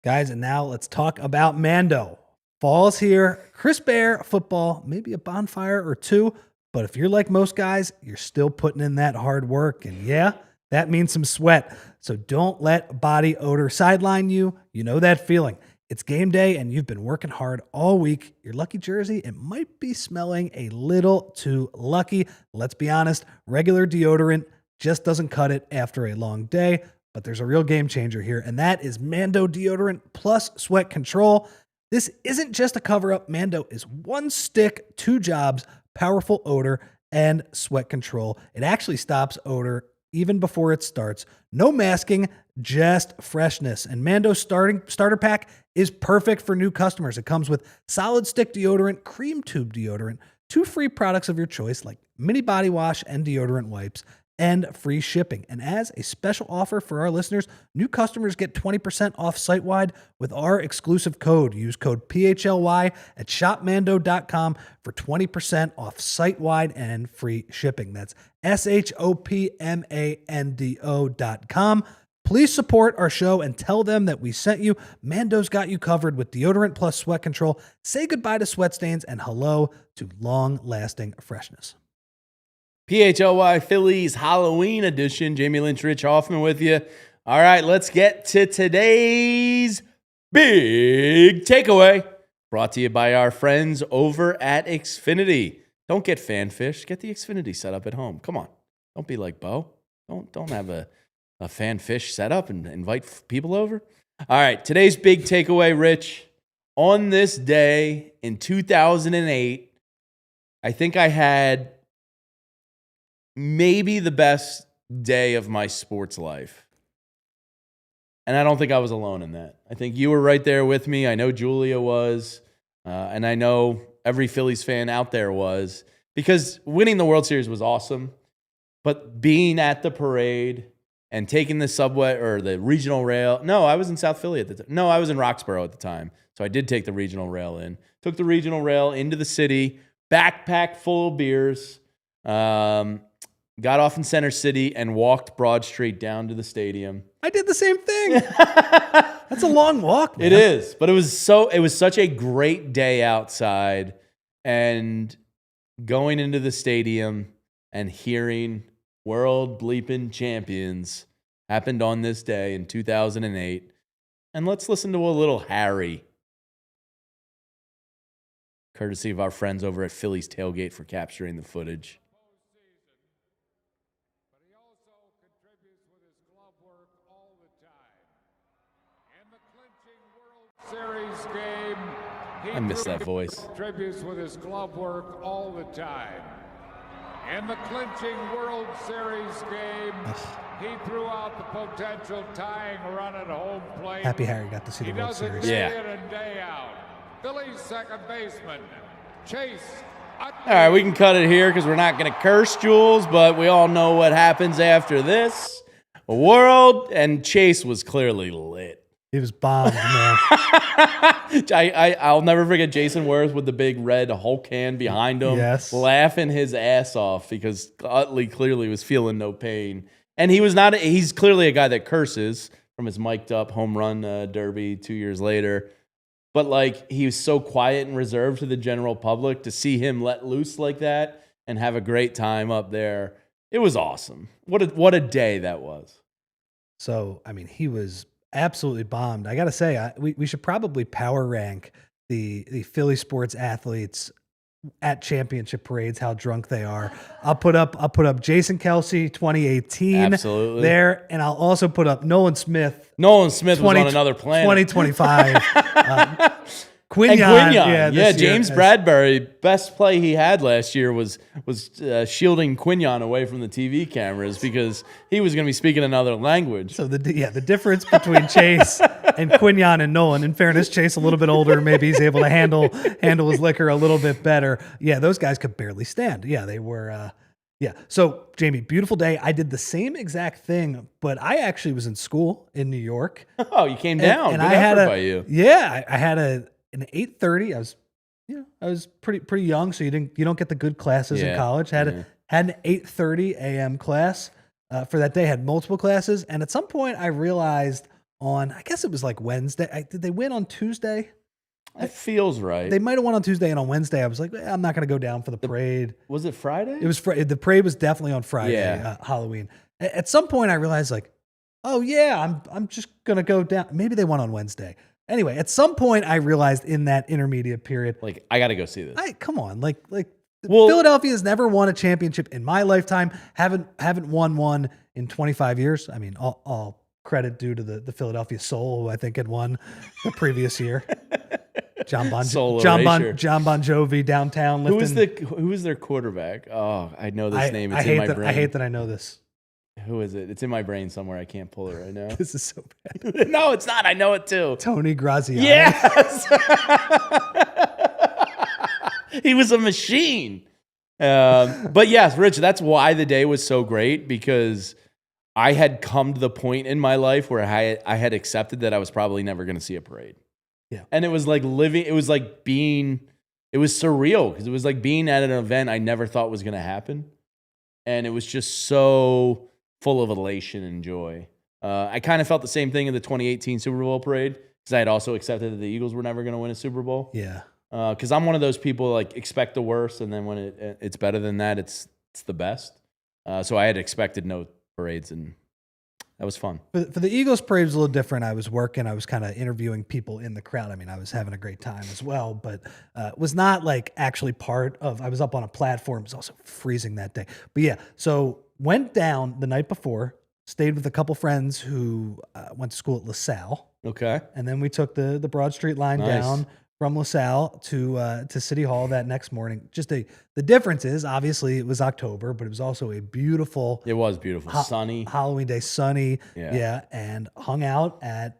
Guys, and now let's talk about Mando. Fall's here, crisp air, football, maybe a bonfire or two. But if you're like most guys, you're still putting in that hard work. And yeah, that means some sweat. So don't let body odor sideline you. You know that feeling. It's game day and you've been working hard all week. Your lucky jersey, it might be smelling a little too lucky. Let's be honest, regular deodorant just doesn't cut it after a long day. But there's a real game changer here, and that is Mando Deodorant Plus Sweat Control. This isn't just a cover-up. Mando is one stick, two jobs, powerful odor, and sweat control. It actually stops odor even before it starts. No masking, just freshness. And Mando's starter pack is perfect for new customers. It comes with solid stick deodorant, cream tube deodorant, 2 free products of your choice like mini body wash and deodorant wipes, and free shipping. And as a special offer for our listeners, new customers get 20% off site-wide with our exclusive code. Use code PHLY at shopmando.com for 20% off site-wide and free shipping. That's shopmando.com. Please support our show and tell them that we sent you. Mando's got you covered with deodorant plus sweat control. Say goodbye to sweat stains and hello to long-lasting freshness. PHLY Phillies Halloween edition. Jamie Lynch, Rich Hofmann with you. All right, let's get to today's big takeaway. Brought to you by our friends over at Xfinity. Don't get fanfish. Get the Xfinity set up at home. Come on. Don't be like Bo. Don't have a fanfish set up and invite people over. All right, today's big takeaway, Rich. On this day in 2008, I think I had maybe the best day of my sports life. And I don't think I was alone in that. I think you were right there with me. I know Julia was. And I know every Phillies fan out there was. Because winning the World Series was awesome. But being at the parade and taking the subway or the regional rail. No, I was in South Philly at the time. No, I was in Roxborough at the time. So I did take the regional rail in. Took the regional rail into the city. Backpack full of beers. Got off in Center City and walked Broad Street down to the stadium. I did the same thing. That's a long walk, man. It is, but it was such a great day outside, and going into the stadium and hearing World Bleepin' Champions happened on this day in 2008. And let's listen to a little Harry, courtesy of our friends over at Phillies Tailgate for capturing the footage. Series game. I miss that voice. Contributes with his glove work all the time. In the clinching World Series game, he threw out the potential tying run at home plate. Happy Harry got to see the World Series. He does it day in and day out. Phillies second baseman, Chase. All right, we can cut it here because we're not going to curse Jules, but we all know what happens after this. And Chase was clearly lit. He was bombed, man. I'll never forget Jason Worth with the big red Hulk hand behind him, laughing his ass off because Utley clearly was feeling no pain. And he's clearly a guy that curses from his mic'd up home run derby 2 years later. But like, he was so quiet and reserved to the general public. To see him let loose like that and have a great time up there, it was awesome. What a day that was. So, I mean, he was absolutely bombed. I got to say, we should probably power rank the Philly sports athletes at championship parades, how drunk they are. I'll put up Jason Kelce 2018 Absolutely. there, and I'll also put up Nolan Smith. Nolan Smith was on another planet. 2025. Quinyon. Yeah, James Bradbury, best play he had last year was shielding Quinyon away from the TV cameras because he was going to be speaking another language. So the difference between Chase and Quinyon and Nolan, in fairness, Chase a little bit older, maybe he's able to handle his liquor a little bit better. Yeah, those guys could barely stand. Yeah, they were. So Jamie, beautiful day. I did the same exact thing, but I actually was in school in New York. Oh, you came down. And Good I had effort by you. Yeah, I had an 8:30. I was pretty young, so you don't get the good classes in college. Had an 8:30 a.m. class for that day. Had multiple classes, and at some point I realized I guess it was like Wednesday. Did they win on Tuesday? That feels right. They might have won on Tuesday, and on Wednesday I was like, I'm not going to go down for the parade. Was it Friday? It was the parade was definitely on Friday, Halloween. At some point I realized like, oh yeah, I'm just going to go down. Maybe they won on Wednesday. Anyway, at some point I realized in that intermediate period, like, I got to go see this. Come on, Philadelphia has never won a championship in my lifetime. Haven't won one in 25 years. I mean, all credit due to the Philadelphia Soul, who I think had won the previous year. John Bon Jovi downtown. Who is their quarterback? Oh, I know this name. It's in my brain. I hate that I know this. Who is it? It's in my brain somewhere. I can't pull it right now. This is so bad. No, it's not. I know it too. Tony Graziano. Yes. He was a machine. But yes, Rich, that's why the day was so great, because I had come to the point in my life where I had accepted that I was probably never going to see a parade. Yeah. And it was like it was surreal, because it was like being at an event I never thought was going to happen. And it was just so full of elation and joy. I kind of felt the same thing in the 2018 Super Bowl parade, because I had also accepted that the Eagles were never going to win a Super Bowl. Yeah. Because I'm one of those people, like, expect the worst, and then when it's better than that, it's the best. So I had expected no parades, and that was fun. For the Eagles parade, it was a little different. I was working. I was kind of interviewing people in the crowd. I mean, I was having a great time as well, but was not like actually part of. I was up on a platform. It was also freezing that day. But yeah, so went down the night before. Stayed with a couple friends who went to school at LaSalle. Okay, and then we took the Broad Street line down from LaSalle to City Hall that next morning. The difference is, obviously it was October, but it was also a beautiful. It was beautiful, sunny Halloween day, sunny. Yeah, and hung out at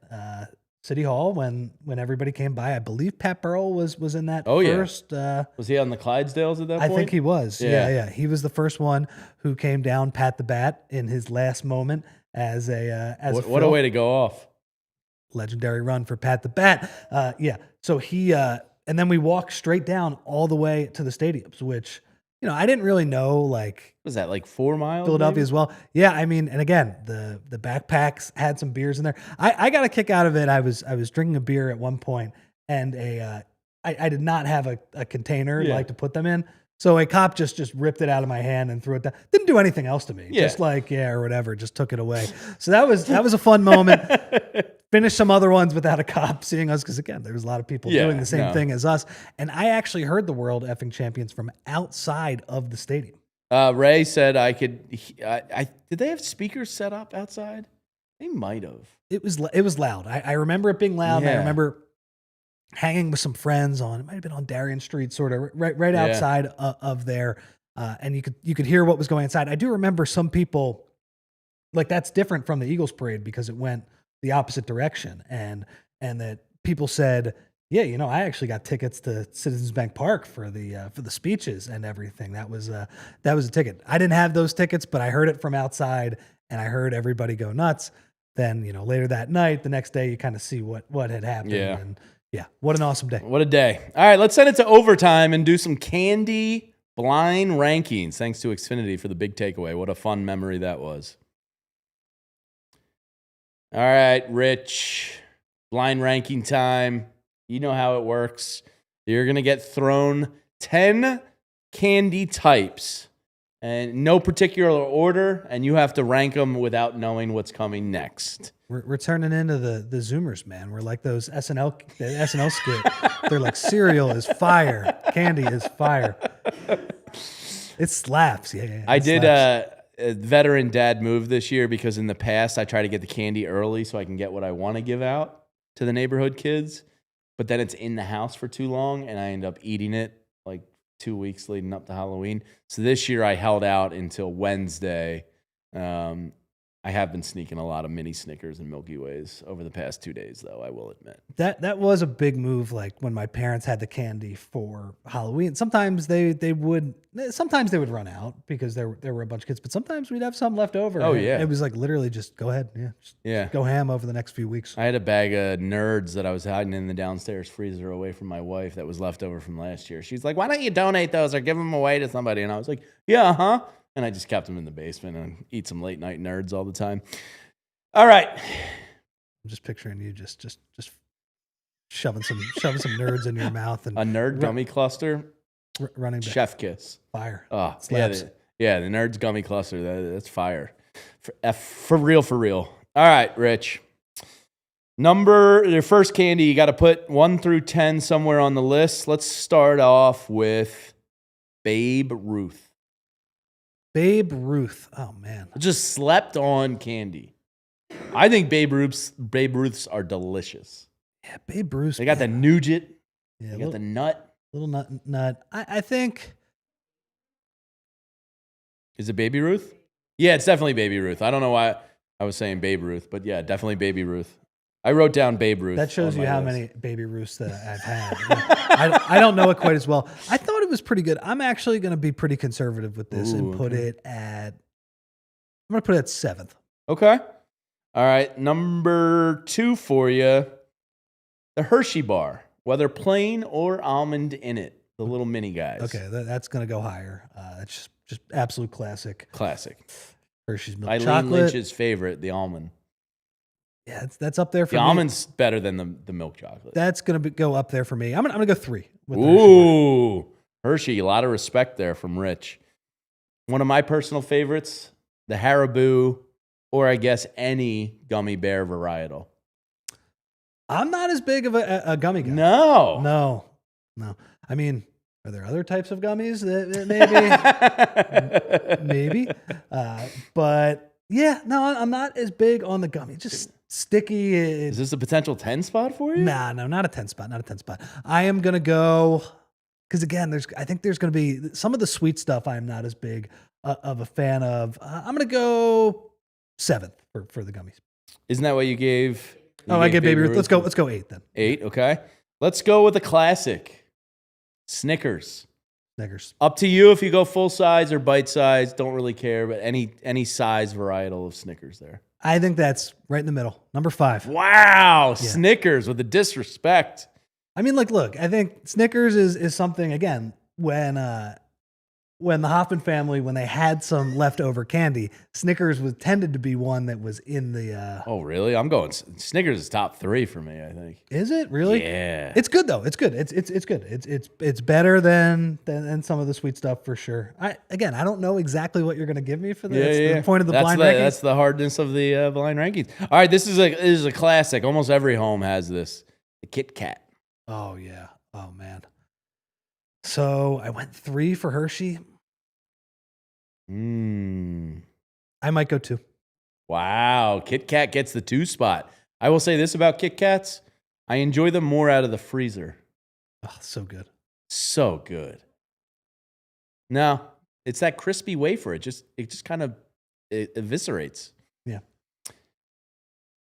City Hall when everybody came by. I believe Pat Burrell was in that first. Was he on the Clydesdales at that point? I think he was. Yeah. He was the first one who came down, pat the bat in his last moment as what a way to go off. Legendary run for Pat the Bat. So he, and then we walked straight down all the way to the stadiums, which, I didn't really know, like. Was that like 4 miles? Philadelphia as well. Yeah. I mean, and again, the backpacks had some beers in there. I got a kick out of it. I was drinking a beer at one point, and I did not have a container like to put them in. So a cop just ripped it out of my hand and threw it down. Didn't do anything else to me. Yeah. Just like, or whatever, just took it away. So that was a fun moment. Finished some other ones without a cop seeing us, because again, there was a lot of people doing the same thing as us. And I actually heard the world effing champions from outside of the stadium. Ray said I could. Did they have speakers set up outside? They might have. It was loud. I remember it being loud. Yeah. And I remember hanging with some friends on. It might have been on Darien Street, sort of right outside of there, and you could hear what was going inside. I do remember some people, like, that's different from the Eagles parade because it went the opposite direction, and that people said, I actually got tickets to Citizens Bank Park for the speeches and everything. That was a ticket. I didn't have those tickets, but I heard it from outside, and I heard everybody go nuts. Then later that night, the next day, you kind of see what had happened. Yeah. And what an awesome day. What a day. All right, let's send it to overtime and do some candy blind rankings. Thanks to Xfinity for the big takeaway. What a fun memory that was. All right, Rich, blind ranking time. You know how it works. You're going to get thrown 10 candy types, and no particular order, and you have to rank them without knowing what's coming next. We're turning into the Zoomers, man. We're like those the SNL skit. They're like, cereal is fire, candy is fire. It slaps. Yeah. I did a veteran dad move this year because in the past I try to get the candy early so I can get what I want to give out to the neighborhood kids, but then it's in the house for too long and I end up eating it like 2 weeks leading up to Halloween. So this year I held out until Wednesday. I have been sneaking a lot of mini Snickers and Milky Ways over the past 2 days, though, I will admit. That was a big move, like when my parents had the candy for Halloween. Sometimes they would run out because there were a bunch of kids, but sometimes we'd have some left over. Oh, yeah. It was like literally just go ahead. Yeah. Go ham over the next few weeks. I had a bag of Nerds that I was hiding in the downstairs freezer away from my wife that was left over from last year. She's like, why don't you donate those or give them away to somebody? And I was like, yeah, huh? And I just kept them in the basement and eat some late night Nerds all the time. All right. I'm just picturing you just shoving some Nerds in your mouth and a Nerd gummy cluster, running back. Chef kiss, fire. Oh yeah, the Nerds gummy cluster. That's fire. For real. All right, Rich. Your first candy. You got to put 1 through 10 somewhere on the list. Let's start off with Babe Ruth. Babe Ruth. Oh, man. Just slept on candy. I think Babe Ruths are delicious. Yeah, Babe Ruth. They got the nougat. Yeah, they got the nut. Little nut. I think. Is it Baby Ruth? Yeah, it's definitely Baby Ruth. I don't know why I was saying Babe Ruth, but yeah, definitely Baby Ruth. I wrote down Babe Ruth. That shows you how many Baby Ruths that I've had. I don't know it quite as well. I thought it was pretty good. I'm actually going to be pretty conservative with this and put it at. I'm going to put it at 7th. Okay. All right. Number 2 for you, the Hershey bar, whether plain or almond in it, the little mini guys. Okay, that's going to go higher. That's just absolute classic. Hershey's milk Aidan chocolate. Lynch's favorite, the almond. Yeah, that's up there for me. The almond's better than the milk chocolate. That's going to go up there for me. I'm going to go 3. With Hershey, a lot of respect there from Rich. One of my personal favorites, the Haribo, or I guess any gummy bear varietal. I'm not as big of a gummy guy. No. I mean, are there other types of gummies that maybe? But yeah, no, I'm not as big on the gummy. Just sticky. Is this a potential 10 spot for you? Nah, no, not a 10 spot. I am going to go, because again, I think there's going to be some of the sweet stuff I'm not as big of a fan of. I'm going to go 7th for the gummies. Isn't that what you gave? I gave Baby Ruth. Let's go 8 then. 8, okay. Let's go with a classic. Snickers. Up to you if you go full size or bite size. Don't really care, but any size varietal of Snickers there. I think that's right in the middle. Number 5. Wow, yeah. Snickers with the disrespect. I mean, look, I think Snickers is something, again, when the Hofmann family, when they had some leftover candy, Snickers tended to be one that was in the... Oh, really? I'm going... Snickers is top 3 for me, I think. Is it? Really? Yeah. It's good, though. It's good. It's good. It's better than some of the sweet stuff, for sure. I don't know exactly what you're going to give me for this. Yeah. The point of the blind rankings. That's the hardness of the blind rankings. All right, this is a classic. Almost every home has this. The Kit Kat. Oh, yeah. Oh, man. So I went 3 for Hershey. I might go 2. Wow. Kit Kat gets the 2 spot. I will say this about Kit Kats. I enjoy them more out of the freezer. Oh, so good. So good. No, it's that crispy wafer. It just kind of eviscerates. Yeah.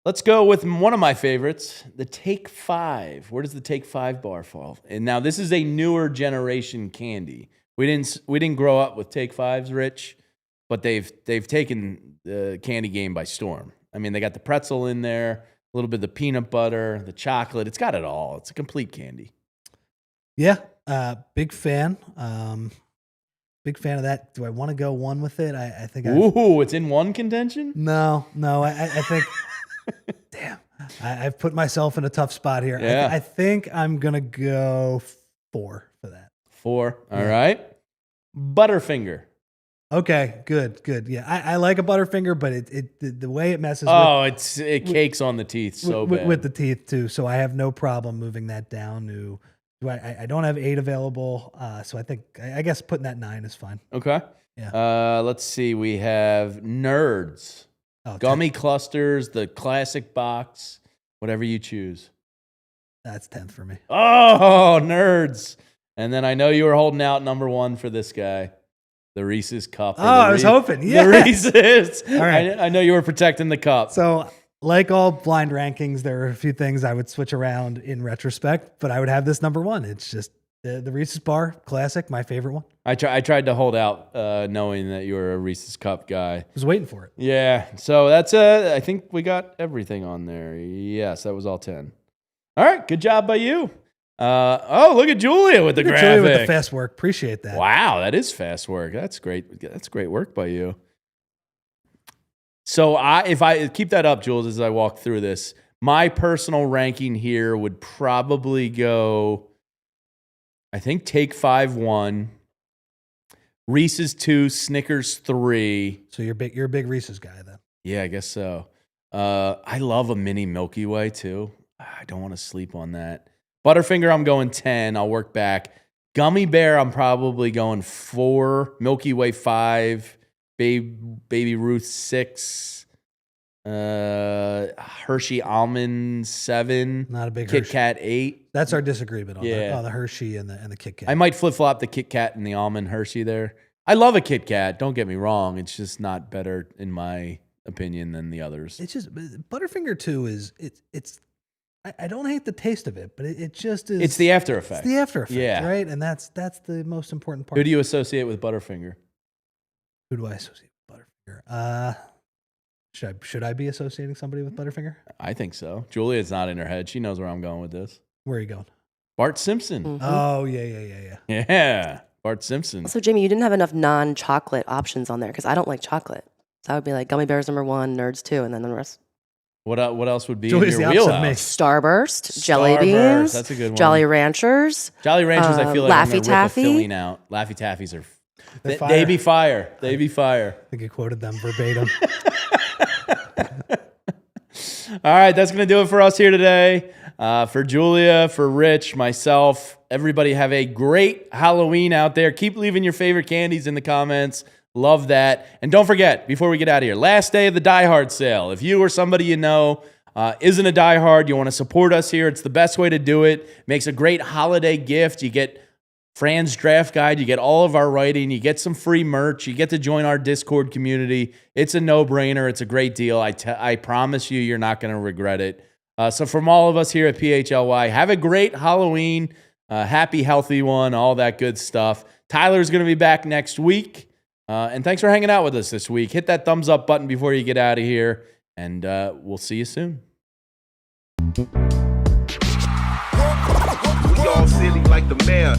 Let's go with one of my favorites, the Take 5. Where does the Take 5 bar fall? And now this is a newer generation candy. We didn't grow up with Take 5s, Rich, but they've taken the candy game by storm. I mean, they got the pretzel in there, a little bit of the peanut butter, the chocolate. It's got it all. It's a complete candy. Yeah, big fan. Big fan of that. Do I want to go 1 with it? I think. It's in 1 contention? No. I think. Damn, I've put myself in a tough spot here. Yeah. I think I'm gonna go 4 for that. 4. All right. Butterfinger. Okay, good. Yeah, I like a Butterfinger, but the way it messes. It cakes on the teeth so bad with the teeth too. So I have no problem moving that down to. I don't have 8 available, so I guess putting that 9 is fine. Okay. Yeah. Let's see. We have Nerds, gummy clusters, the classic box, whatever you choose. That's 10th for me. Oh, Nerds! And then I know you were holding out number 1 for this guy. The Reese's Cup. I was hoping. Yeah. The Reese's. All right. I know you were protecting the cup. So, like all blind rankings, there are a few things I would switch around in retrospect, but I would have this number 1. It's just the Reese's Bar Classic, my favorite one. I tried to hold out knowing that you were a Reese's Cup guy. I was waiting for it. Yeah. So that's I think we got everything on there. Yes, that was all 10. All right. Good job by you. Look at Julia with the graphic. Julia with the fast work. Appreciate that. Wow, that is fast work. That's great. That's great work by you. So if I keep that up, Jules, as I walk through this, my personal ranking here would probably go, I think Take 5 1, Reese's 2, Snickers 3. So you're a big Reese's guy then. Yeah, I guess so. I love a mini Milky Way too. I don't want to sleep on that. Butterfinger, I'm going 10. I'll work back. Gummy Bear, I'm probably going 4. Milky Way 5. Baby Ruth 6. Hershey Almond 7. Not a big Kit Hershey. Kat 8. That's our disagreement on that. The Hershey and the Kit Kat. I might flip-flop the Kit Kat and the Almond Hershey there. I love a Kit Kat. Don't get me wrong. It's just not better, in my opinion, than the others. It's just Butterfinger 2 is it's. I don't hate the taste of it, but it just is. It's the after effect. It's the after effect, yeah. Right? And that's the most important part. Who do you associate with Butterfinger? Who do I associate with Butterfinger? Should I be associating somebody with Butterfinger? I think so. Julia's not in her head. She knows where I'm going with this. Where are you going? Bart Simpson. Mm-hmm. Oh, yeah. Yeah, Bart Simpson. So, Jamie, you didn't have enough non-chocolate options on there because I don't like chocolate. So I would be like Gummy Bears number 1, Nerds 2, and then the rest. What else would be Julia's in your the opposite of me. wheelhouse? Starburst, Jelly Beans. That's a good one. Jolly Ranchers. Jolly Ranchers, I feel like I'm Laffy going to rip a Taffy. filling out. Laffy Taffies are... They're They be fire. They be fire. I think you quoted them verbatim. All right, that's going to do it for us here today. For Julia, for Rich, myself, everybody have a great Halloween out there. Keep leaving your favorite candies in the comments. Love that. And don't forget, before we get out of here, last day of the Diehard sale. If you or somebody you know isn't a diehard, you want to support us here, it's the best way to do it. Makes a great holiday gift. You get Fran's draft guide. You get all of our writing. You get some free merch. You get to join our Discord community. It's a no-brainer. It's a great deal. I promise you're not going to regret it. So from all of us here at PHLY, have a great Halloween, happy, healthy one, all that good stuff. Tyler's going to be back next week. And thanks for hanging out with us this week. Hit that thumbs up button before you get out of here, and we'll see you soon. We all silly like the mayor.